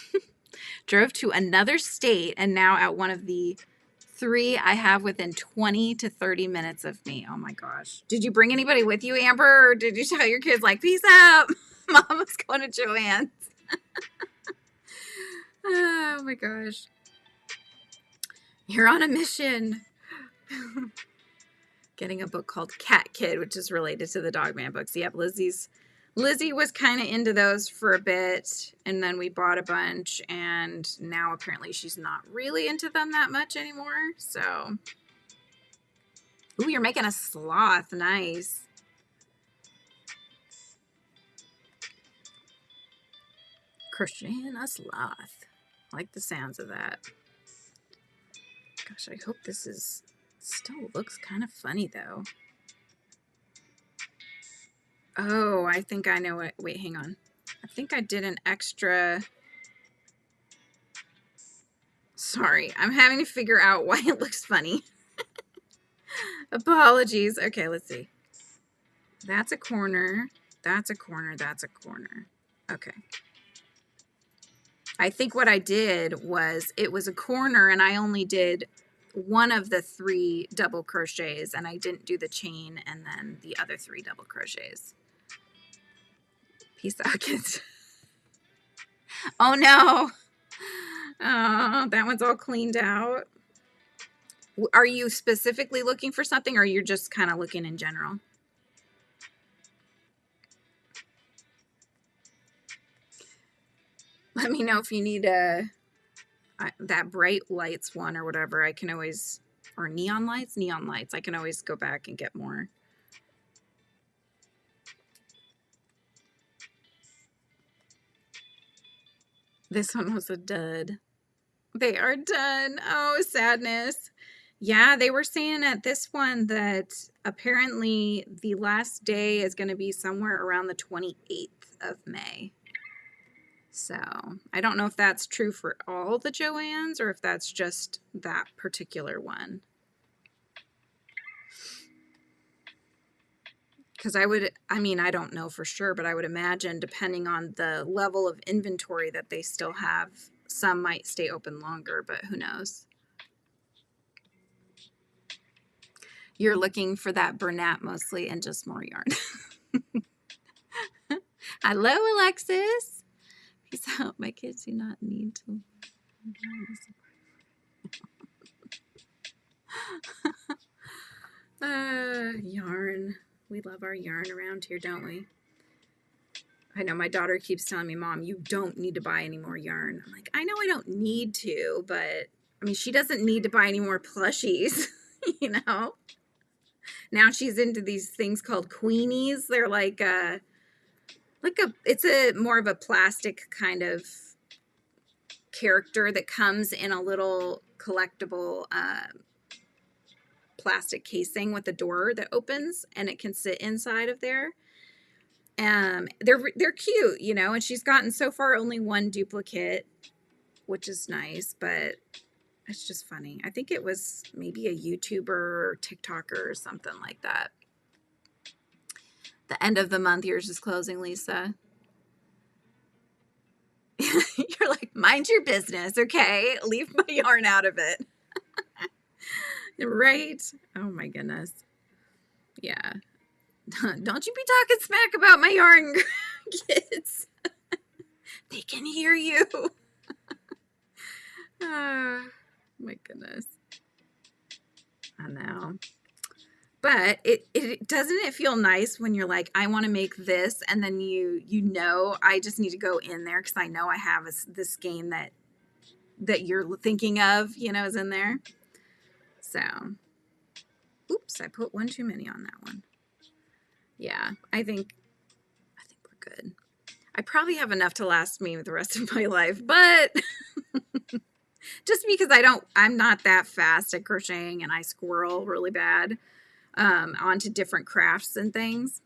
Drove to another state and now at one of the 3 I have within 20 to 30 minutes of me. Oh my gosh. Did you bring anybody with you, Amber? Or did you tell your kids like, peace out? Mama's going to Joanne's. Oh my gosh. You're on a mission. Getting a book called Cat Kid, which is related to the Dogman books. Yep, Lizzie was kind of into those for a bit, and then we bought a bunch, and now apparently she's not really into them that much anymore. So, ooh, you're making a sloth. Nice. Crocheting a sloth. I like the sounds of that. Gosh, I hope this is still looks kind of funny though. Oh, I think I know it. Wait, hang on. I think I did an extra. Sorry, I'm having to figure out why it looks funny. Apologies. Okay, let's see. That's a corner. That's a corner. That's a corner. Okay. I think what I did was it was a corner and I only did one of the 3 double crochets and I didn't do the chain and then the other 3 double crochets. Peace out, kids. Oh no. Oh, that one's all cleaned out. Are you specifically looking for something or you're just kind of looking in general? Let me know if you need that bright lights one or whatever. I can always, or neon lights. I can always go back and get more. This one was a dud. They are done. Oh, sadness. Yeah, they were saying at this one that apparently the last day is going to be somewhere around the 28th of May. So I don't know if that's true for all the Joannes or if that's just that particular one. Because I mean, I don't know for sure, but I would imagine depending on the level of inventory that they still have, some might stay open longer, but who knows? You're looking for that Bernat mostly and just more yarn. Hello, Alexis. Peace out. My kids do not need to. Yarn. We love our yarn around here, don't we? I know my daughter keeps telling me, Mom, you don't need to buy any more yarn. I'm like, I know I don't need to, but I mean, she doesn't need to buy any more plushies, you know? Now she's into these things called Queenies. They're like it's a more of a plastic kind of character that comes in a little collectible plastic casing with a door that opens, and it can sit inside of there. They're cute, you know, and she's gotten so far only one duplicate, which is nice, but it's just funny. I think it was maybe a YouTuber or TikToker or something like that. The end of the month, yours is closing, Lisa. You're like, mind your business, okay? Leave my yarn out of it. Right? Oh my goodness. Yeah. Don't you be talking smack about my yarn, kids. They can hear you. Oh my goodness. I know. But it doesn't it feel nice when you're like, I want to make this, and then you know I just need to go in there because I know I have this skein that you're thinking of, you know, is in there. So, oops, I put one too many on that one. Yeah, I think we're good. I probably have enough to last me the rest of my life, but just because I'm not that fast at crocheting, and I squirrel really bad onto different crafts and things.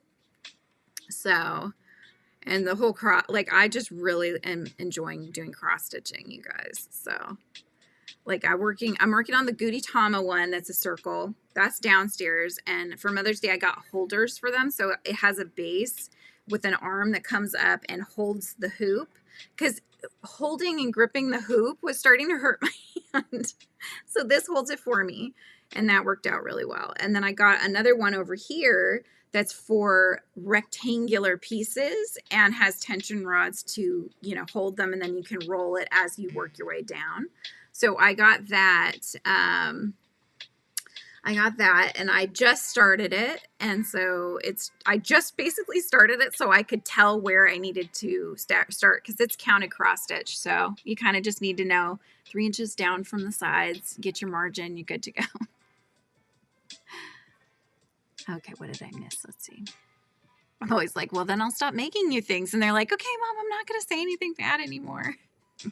So, and the whole like I just really am enjoying doing cross stitching, you guys. So, like I'm working on the Gudetama one that's a circle. That's downstairs, and for Mother's Day I got holders for them. So it has a base with an arm that comes up and holds the hoop, because holding and gripping the hoop was starting to hurt my hand. So this holds it for me, and that worked out really well. And then I got another one over here that's for rectangular pieces and has tension rods to, you know, hold them, and then you can roll it as you work your way down. So I got that. And I just started it. And so I just basically started it so I could tell where I needed to start, because it's counted cross stitch. So you kind of just need to know 3 inches down from the sides, get your margin, you're good to go. Okay, what did I miss? Let's see. I'm always like, well, then I'll stop making you things. And they're like, okay, Mom, I'm not going to say anything bad anymore. I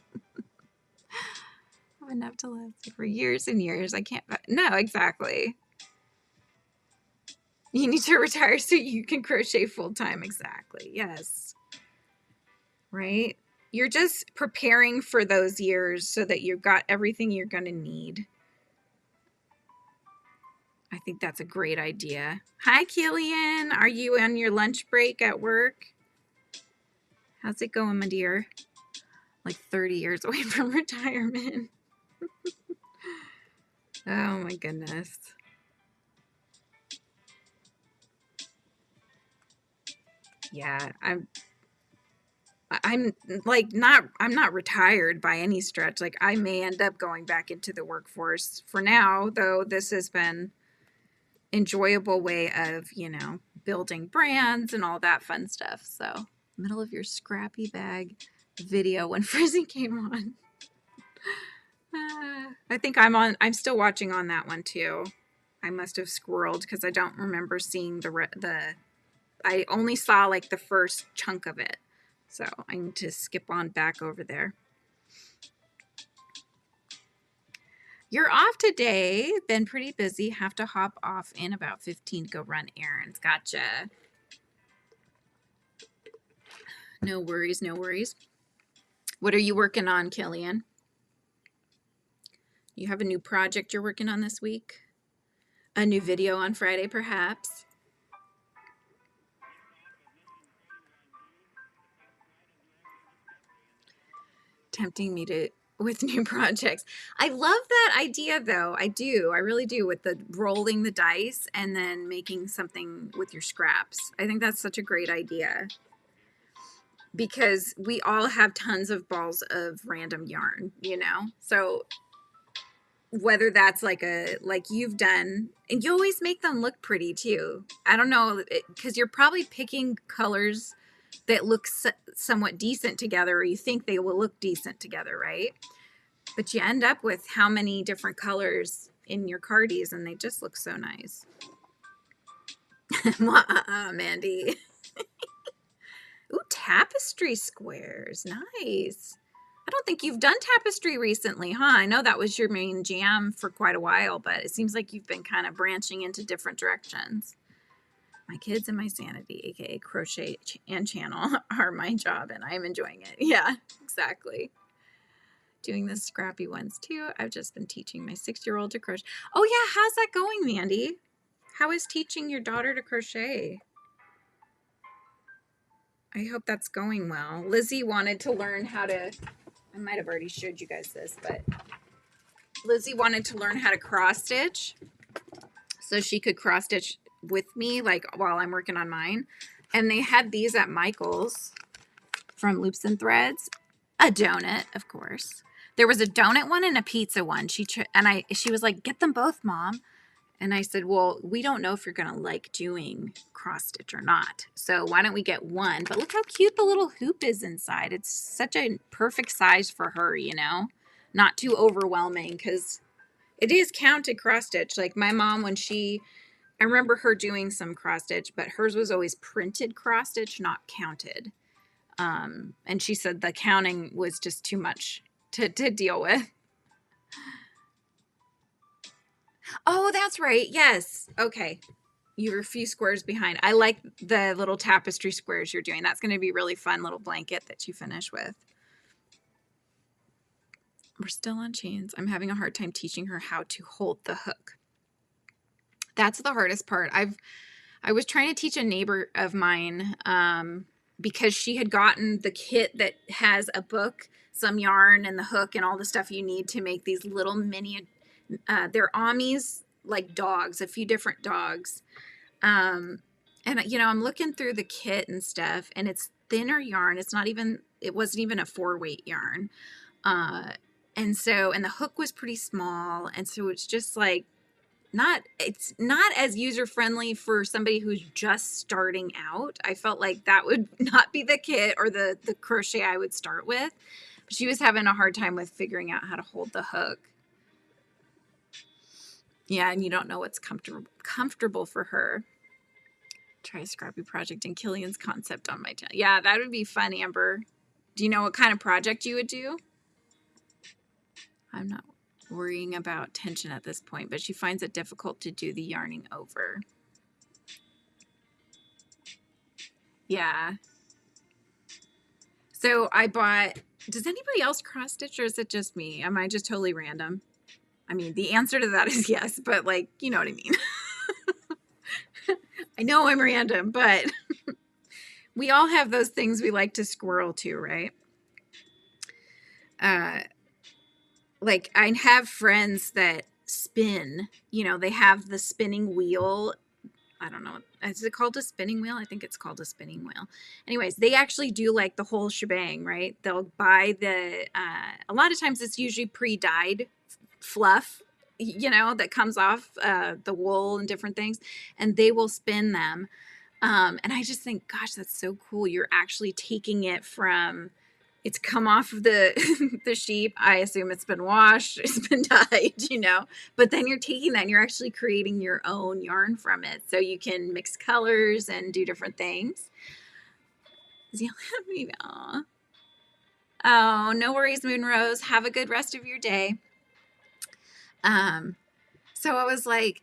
have enough to last for years and years. I can't. No, exactly. You need to retire so you can crochet full time. Exactly. Yes. Right? You're just preparing for those years so that you've got everything you're going to need. I think that's a great idea. Hi, Killian. Are you on your lunch break at work? How's it going, my dear? Like 30 years away from retirement. Oh my goodness. Yeah, I'm not retired by any stretch. Like I may end up going back into the workforce. For now, though, this has been enjoyable way of, you know, building brands and all that fun stuff. So, middle of your scrappy bag video when Frizzy came on. I think I'm still watching on that one too. I must have squirreled because I don't remember seeing I only saw like the first chunk of it. So I need to skip on back over there. You're off today. Been pretty busy. Have to hop off in about 15 to go run errands. Gotcha. No worries, no worries. What are you working on, Killian? You have a new project you're working on this week? A new video on Friday, perhaps? Tempting me with new projects. I love that idea though. I do. I really do, with the rolling the dice and then making something with your scraps. I think that's such a great idea, because we all have tons of balls of random yarn, you know? So whether that's like you've done, and you always make them look pretty too. I don't know, because you're probably picking colors that look somewhat decent together, or you think they will look decent together, right? But you end up with how many different colors in your cardies, and they just look so nice. Mandy. Ooh, tapestry squares. Nice. I don't think you've done tapestry recently, huh? I know that was your main jam for quite a while, but it seems like you've been kind of branching into different directions. My kids and my sanity, aka crochet and channel, are my job, and I'm enjoying it. Yeah, exactly. Doing the scrappy ones too. I've just been teaching my 6-year-old to crochet. Oh yeah, how's that going, Mandy? How is teaching your daughter to crochet? I hope that's going well. Lizzie wanted to learn how to, I might have already showed you guys this, but Lizzie wanted to learn how to cross stitch so she could cross stitch with me, like while I'm working on mine. And they had these at Michael's from Loops and Threads. A donut, of course. There was a donut one and a pizza one. She was like, "Get them both, Mom." And I said, "Well, we don't know if you're going to like doing cross stitch or not. So why don't we get one?" But look how cute the little hoop is inside. It's such a perfect size for her, you know, not too overwhelming, because it is counted cross stitch. Like my mom, I remember her doing some cross stitch, but hers was always printed cross stitch, not counted. And she said the counting was just too much to deal with. Oh, that's right. Yes. Okay. You're a few squares behind. I like the little tapestry squares you're doing. That's going to be a really fun little blanket that you finish with. We're still on chains. I'm having a hard time teaching her how to hold the hook. That's the hardest part. I was trying to teach a neighbor of mine because she had gotten the kit that has a book, some yarn, and the hook and all the stuff you need to make these little mini, they're Amis, like dogs, a few different dogs. And you know, I'm looking through the kit and stuff, and it's thinner yarn. It wasn't even a 4-weight yarn. And the hook was pretty small. And so it's just like, it's not as user-friendly for somebody who's just starting out. I felt like that would not be the kit or the crochet I would start with. But she was having a hard time with figuring out how to hold the hook. Yeah, and you don't know what's comfortable for her. Try a scrappy project and Killian's concept on my channel. Yeah, that would be fun, Amber. Do you know what kind of project you would do? I'm not worrying about tension at this point, but she finds it difficult to do the yarning over. Yeah. So I bought, does anybody else cross stitch, or is it just me? Am I just totally random? I mean, the answer to that is yes, but like, you know what I mean. I know I'm random, but we all have those things we like to squirrel to, right? Like I have friends that spin, you know, they have the spinning wheel. I don't know. Is it called a spinning wheel? I think it's called a spinning wheel. Anyways, they actually do like the whole shebang, right? They'll buy a lot of times it's usually pre-dyed fluff, you know, that comes off the wool and different things, and they will spin them. And I just think, gosh, that's so cool. You're actually taking it from, it's come off of the the sheep. I assume it's been washed, it's been dyed, you know, but then you're taking that and you're actually creating your own yarn from it. So you can mix colors and do different things. Oh, no worries, Moonrose. Have a good rest of your day. So I was like,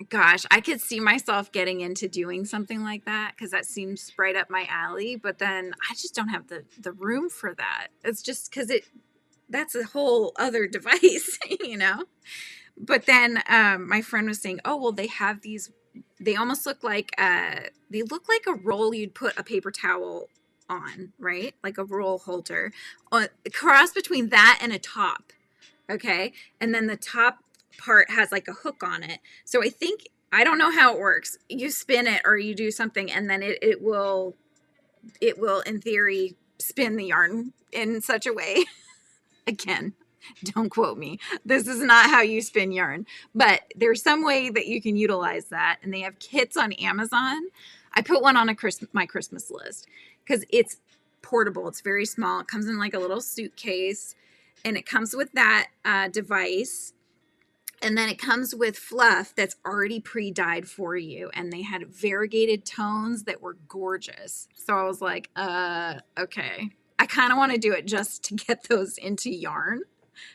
gosh, I could see myself getting into doing something like that because that seems right up my alley. But then I just don't have the room for that. It's just because that's a whole other device, you know. But then my friend was saying, oh, well, they have these. They almost look like a roll you'd put a paper towel on, right? Like a roll holder. Cross between that and a top. Okay, and then the top part has like a hook on it. So I don't know how it works. You spin it or you do something, and then it will in theory spin the yarn in such a way. Again, don't quote me. This is not how you spin yarn, but there's some way that you can utilize that. And they have kits on Amazon. I put one on my Christmas list because it's portable. It's very small. It comes in like a little suitcase. and it comes with that device. And then it comes with fluff that's already pre-dyed for you. And they had variegated tones that were gorgeous. So I was like, okay. I kind of want to do it just to get those into yarn.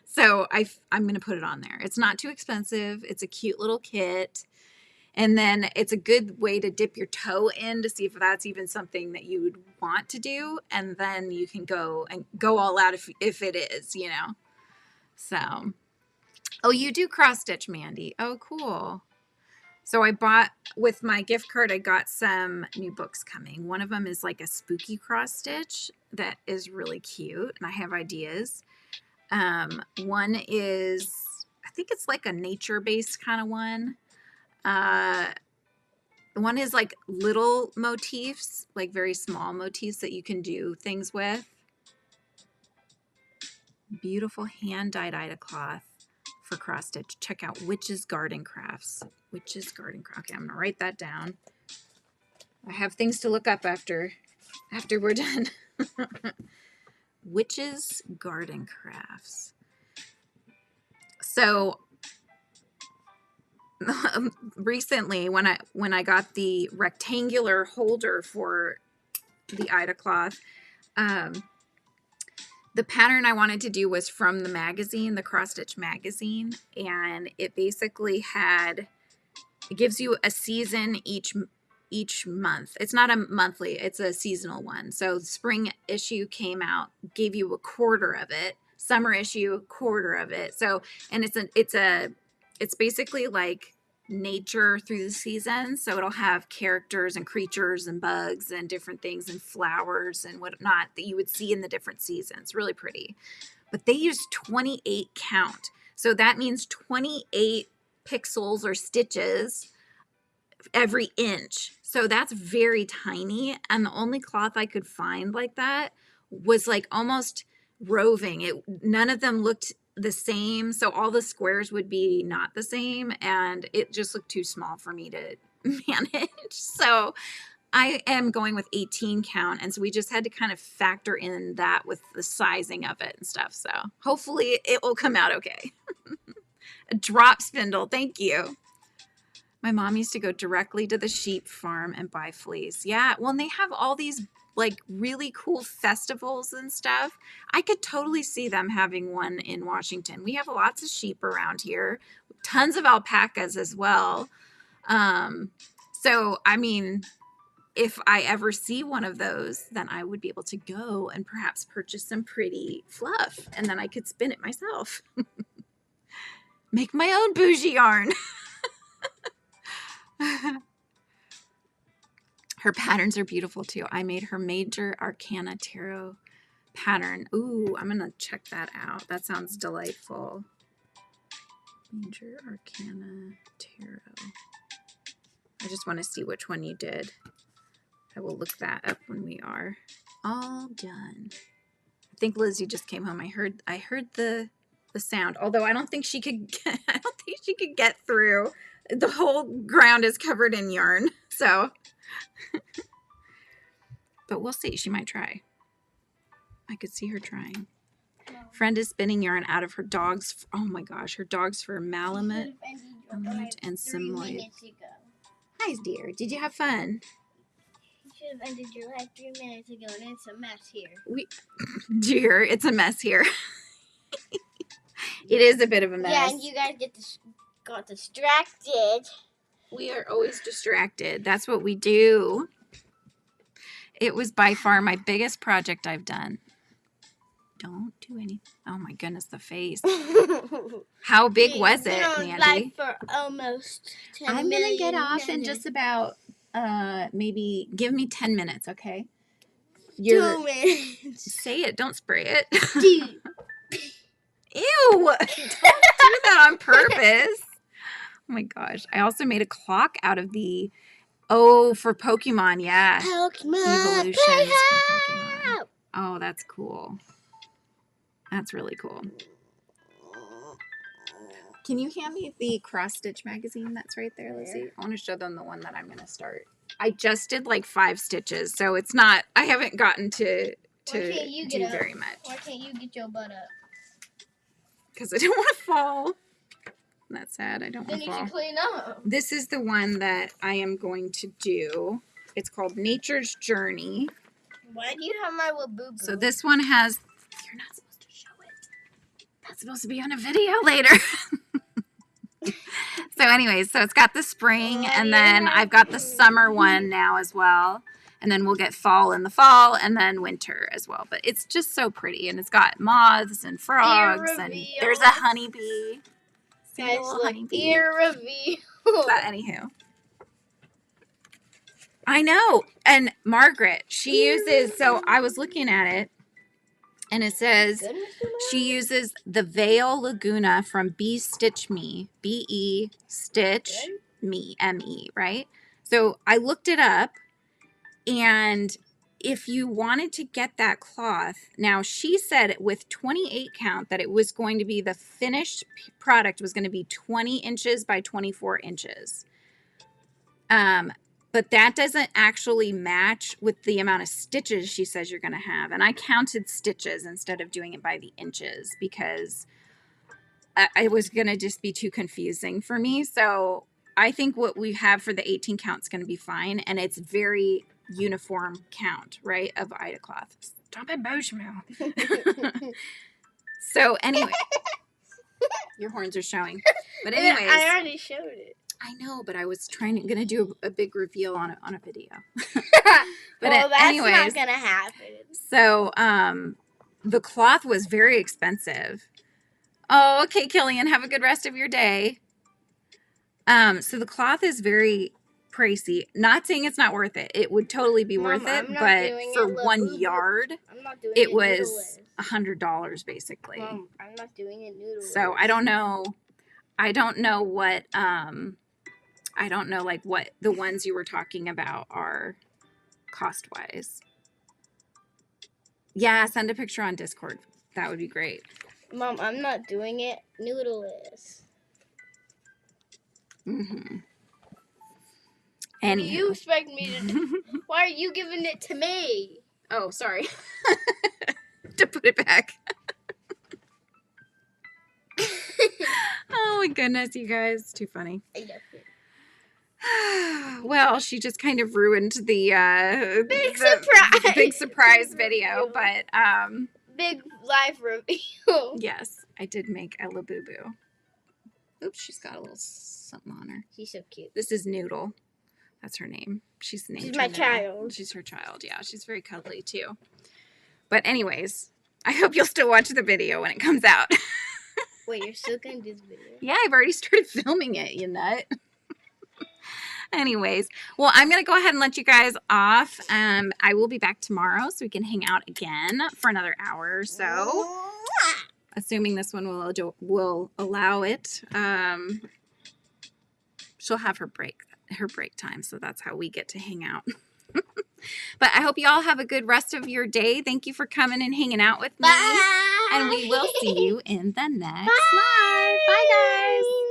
So I'm going to put it on there. It's not too expensive. It's a cute little kit. And then it's a good way to dip your toe in to see if that's even something that you would want to do. And then you can go all out if it is, you know. So, oh, you do cross stitch, Mandy. Oh, cool. So I bought, with my gift card, I got some new books coming. One of them is like a spooky cross stitch that is really cute. And I have ideas. One is, I think it's like a nature-based kind of one. One is like little motifs, like very small motifs that you can do things with. Beautiful hand-dyed Ida cloth for cross stitch. Check out Witch's Garden Crafts. Witch's Garden Crafts. Okay, I'm gonna write that down. I have things to look up after we're done. Witch's Garden Crafts. So recently when I got the rectangular holder for the Ida cloth, the pattern I wanted to do was from the magazine, the Cross Stitch magazine, and it basically it gives you a season each month. It's not a monthly, it's a seasonal one. So spring issue came out, gave you a quarter of it. Summer issue, quarter of it. So, and it's basically like nature through the seasons. So it'll have characters and creatures and bugs and different things and flowers and whatnot that you would see in the different seasons. Really pretty. But they use 28 count. So that means 28 pixels or stitches every inch. So that's very tiny. And the only cloth I could find like that was like almost roving. None of them looked the same, so all the squares would be not the same, and it just looked too small for me to manage. So I am going with 18 count, and so we just had to kind of factor in that with the sizing of it and stuff. So hopefully it will come out okay. A drop spindle, thank you. My mom used to go directly to the sheep farm and buy fleece. Yeah, well, and they have all these like really cool festivals and stuff. I could totally see them having one in Washington. We have lots of sheep around here, tons of alpacas as well. So, I mean, if I ever see one of those, then I would be able to go and perhaps purchase some pretty fluff, and then I could spin it myself. Make my own bougie yarn. Her patterns are beautiful too. I made her Major Arcana Tarot pattern. Ooh, I'm gonna check that out. That sounds delightful. Major Arcana Tarot. I just want to see which one you did. I will look that up when we are all done. I think Lizzie just came home. I heard the sound. Although I don't think she could get through. The whole ground is covered in yarn. So but we'll see. She might try. I could see her trying. No. Friend is spinning yarn out of her dog's. Oh my gosh, her dog's for Malamute and Simoid. Hi, dear. Did you have fun? You should have ended your life 3 minutes ago, and it's a mess here. Dear, it's a mess here. It is a bit of a mess. Yeah, and you guys got distracted. We are always distracted. That's what we do. It was by far my biggest project I've done. Don't do anything. Oh my goodness, the face. How big was it, Mandy? Live for almost 10 I'm going to get off in just about, maybe, give me 10 minutes, okay? 2 minutes. Say it, don't spray it. Dude. Ew! Don't do that on purpose. Oh my gosh. I also made a clock out of the, for Pokemon, yeah. Pokemon. Evolutions from Pokemon. Oh, that's cool. That's really cool. Can you hand me the cross stitch magazine that's right there, Lizzie? I want to show them the one that I'm going to start. I just did like 5 stitches, so it's not, I haven't gotten to do very much. Why can't you get your butt up? because I don't want to fall. That's sad. I don't want Then to you fall. should clean up. This is the one that I am going to do. It's called Nature's Journey. Why do you have my little boo-boo? So this one has, you're not supposed to show it. That's supposed to be on a video later. So anyways, so it's got the spring, and then I've got the summer one now as well. And then we'll get fall in the fall, and then winter as well. But it's just so pretty, and it's got moths and frogs, and there's a honeybee. Guys, look, Honeybee. ear reveal. But anywho. I know. And Margaret, she uses, so I was looking at it, and it says she uses the Veil Laguna from Bee Stitch Me. B-E Stitch Me, M-E, right? So I looked it up, and if you wanted to get that cloth, now she said with 28 count that it was going to be, the finished product was going to be 20 inches by 24 inches. But that doesn't actually match with the amount of stitches she says you're going to have. And I counted stitches instead of doing it by the inches because it was going to just be too confusing for me. So I think what we have for the 18 count is going to be fine. And it's very uniform count, right, of Ida cloth. Stop it, Boschmel. So anyway, your horns are showing. But anyways, I already showed it. I know, but I was gonna do a big reveal on a video. But well, that's anyways, not gonna happen. So the cloth was very expensive. Oh, okay, Killian, have a good rest of your day. So the cloth is very pricey. Not saying it's not worth it. It would totally be worth it, but for 1 yard, it was $100 basically. Mom, I'm not doing it noodle. So I don't know what I don't know like what the ones you were talking about are cost wise. Yeah, send a picture on Discord. That would be great. Mom, I'm not doing it. Noodle is. Mm-hmm. What do Anywho. you expect me to do? Why are you giving it to me? Oh, sorry. To put it back. Oh my goodness, you guys. Too funny. I love it. Well, she just kind of ruined the surprise. big surprise video, but Big life reveal. yes, I did make a Labubu. Oops, she's got a little something on her. She's so cute. This is Noodle. That's her name. She's named. She's my child. She's her child. Yeah, she's very cuddly too. But anyways, I hope you'll still watch the video when it comes out. Wait, you're still gonna do this video? Yeah, I've already started filming it, you nut. Anyways, well, I'm going to go ahead and let you guys off. I will be back tomorrow so we can hang out again for another hour or so. Assuming this one will allow it. She'll have her break time, so that's how we get to hang out. But I hope you all have a good rest of your day. Thank you for coming and hanging out with me. Bye. And we will see you in the next live. Bye, guys.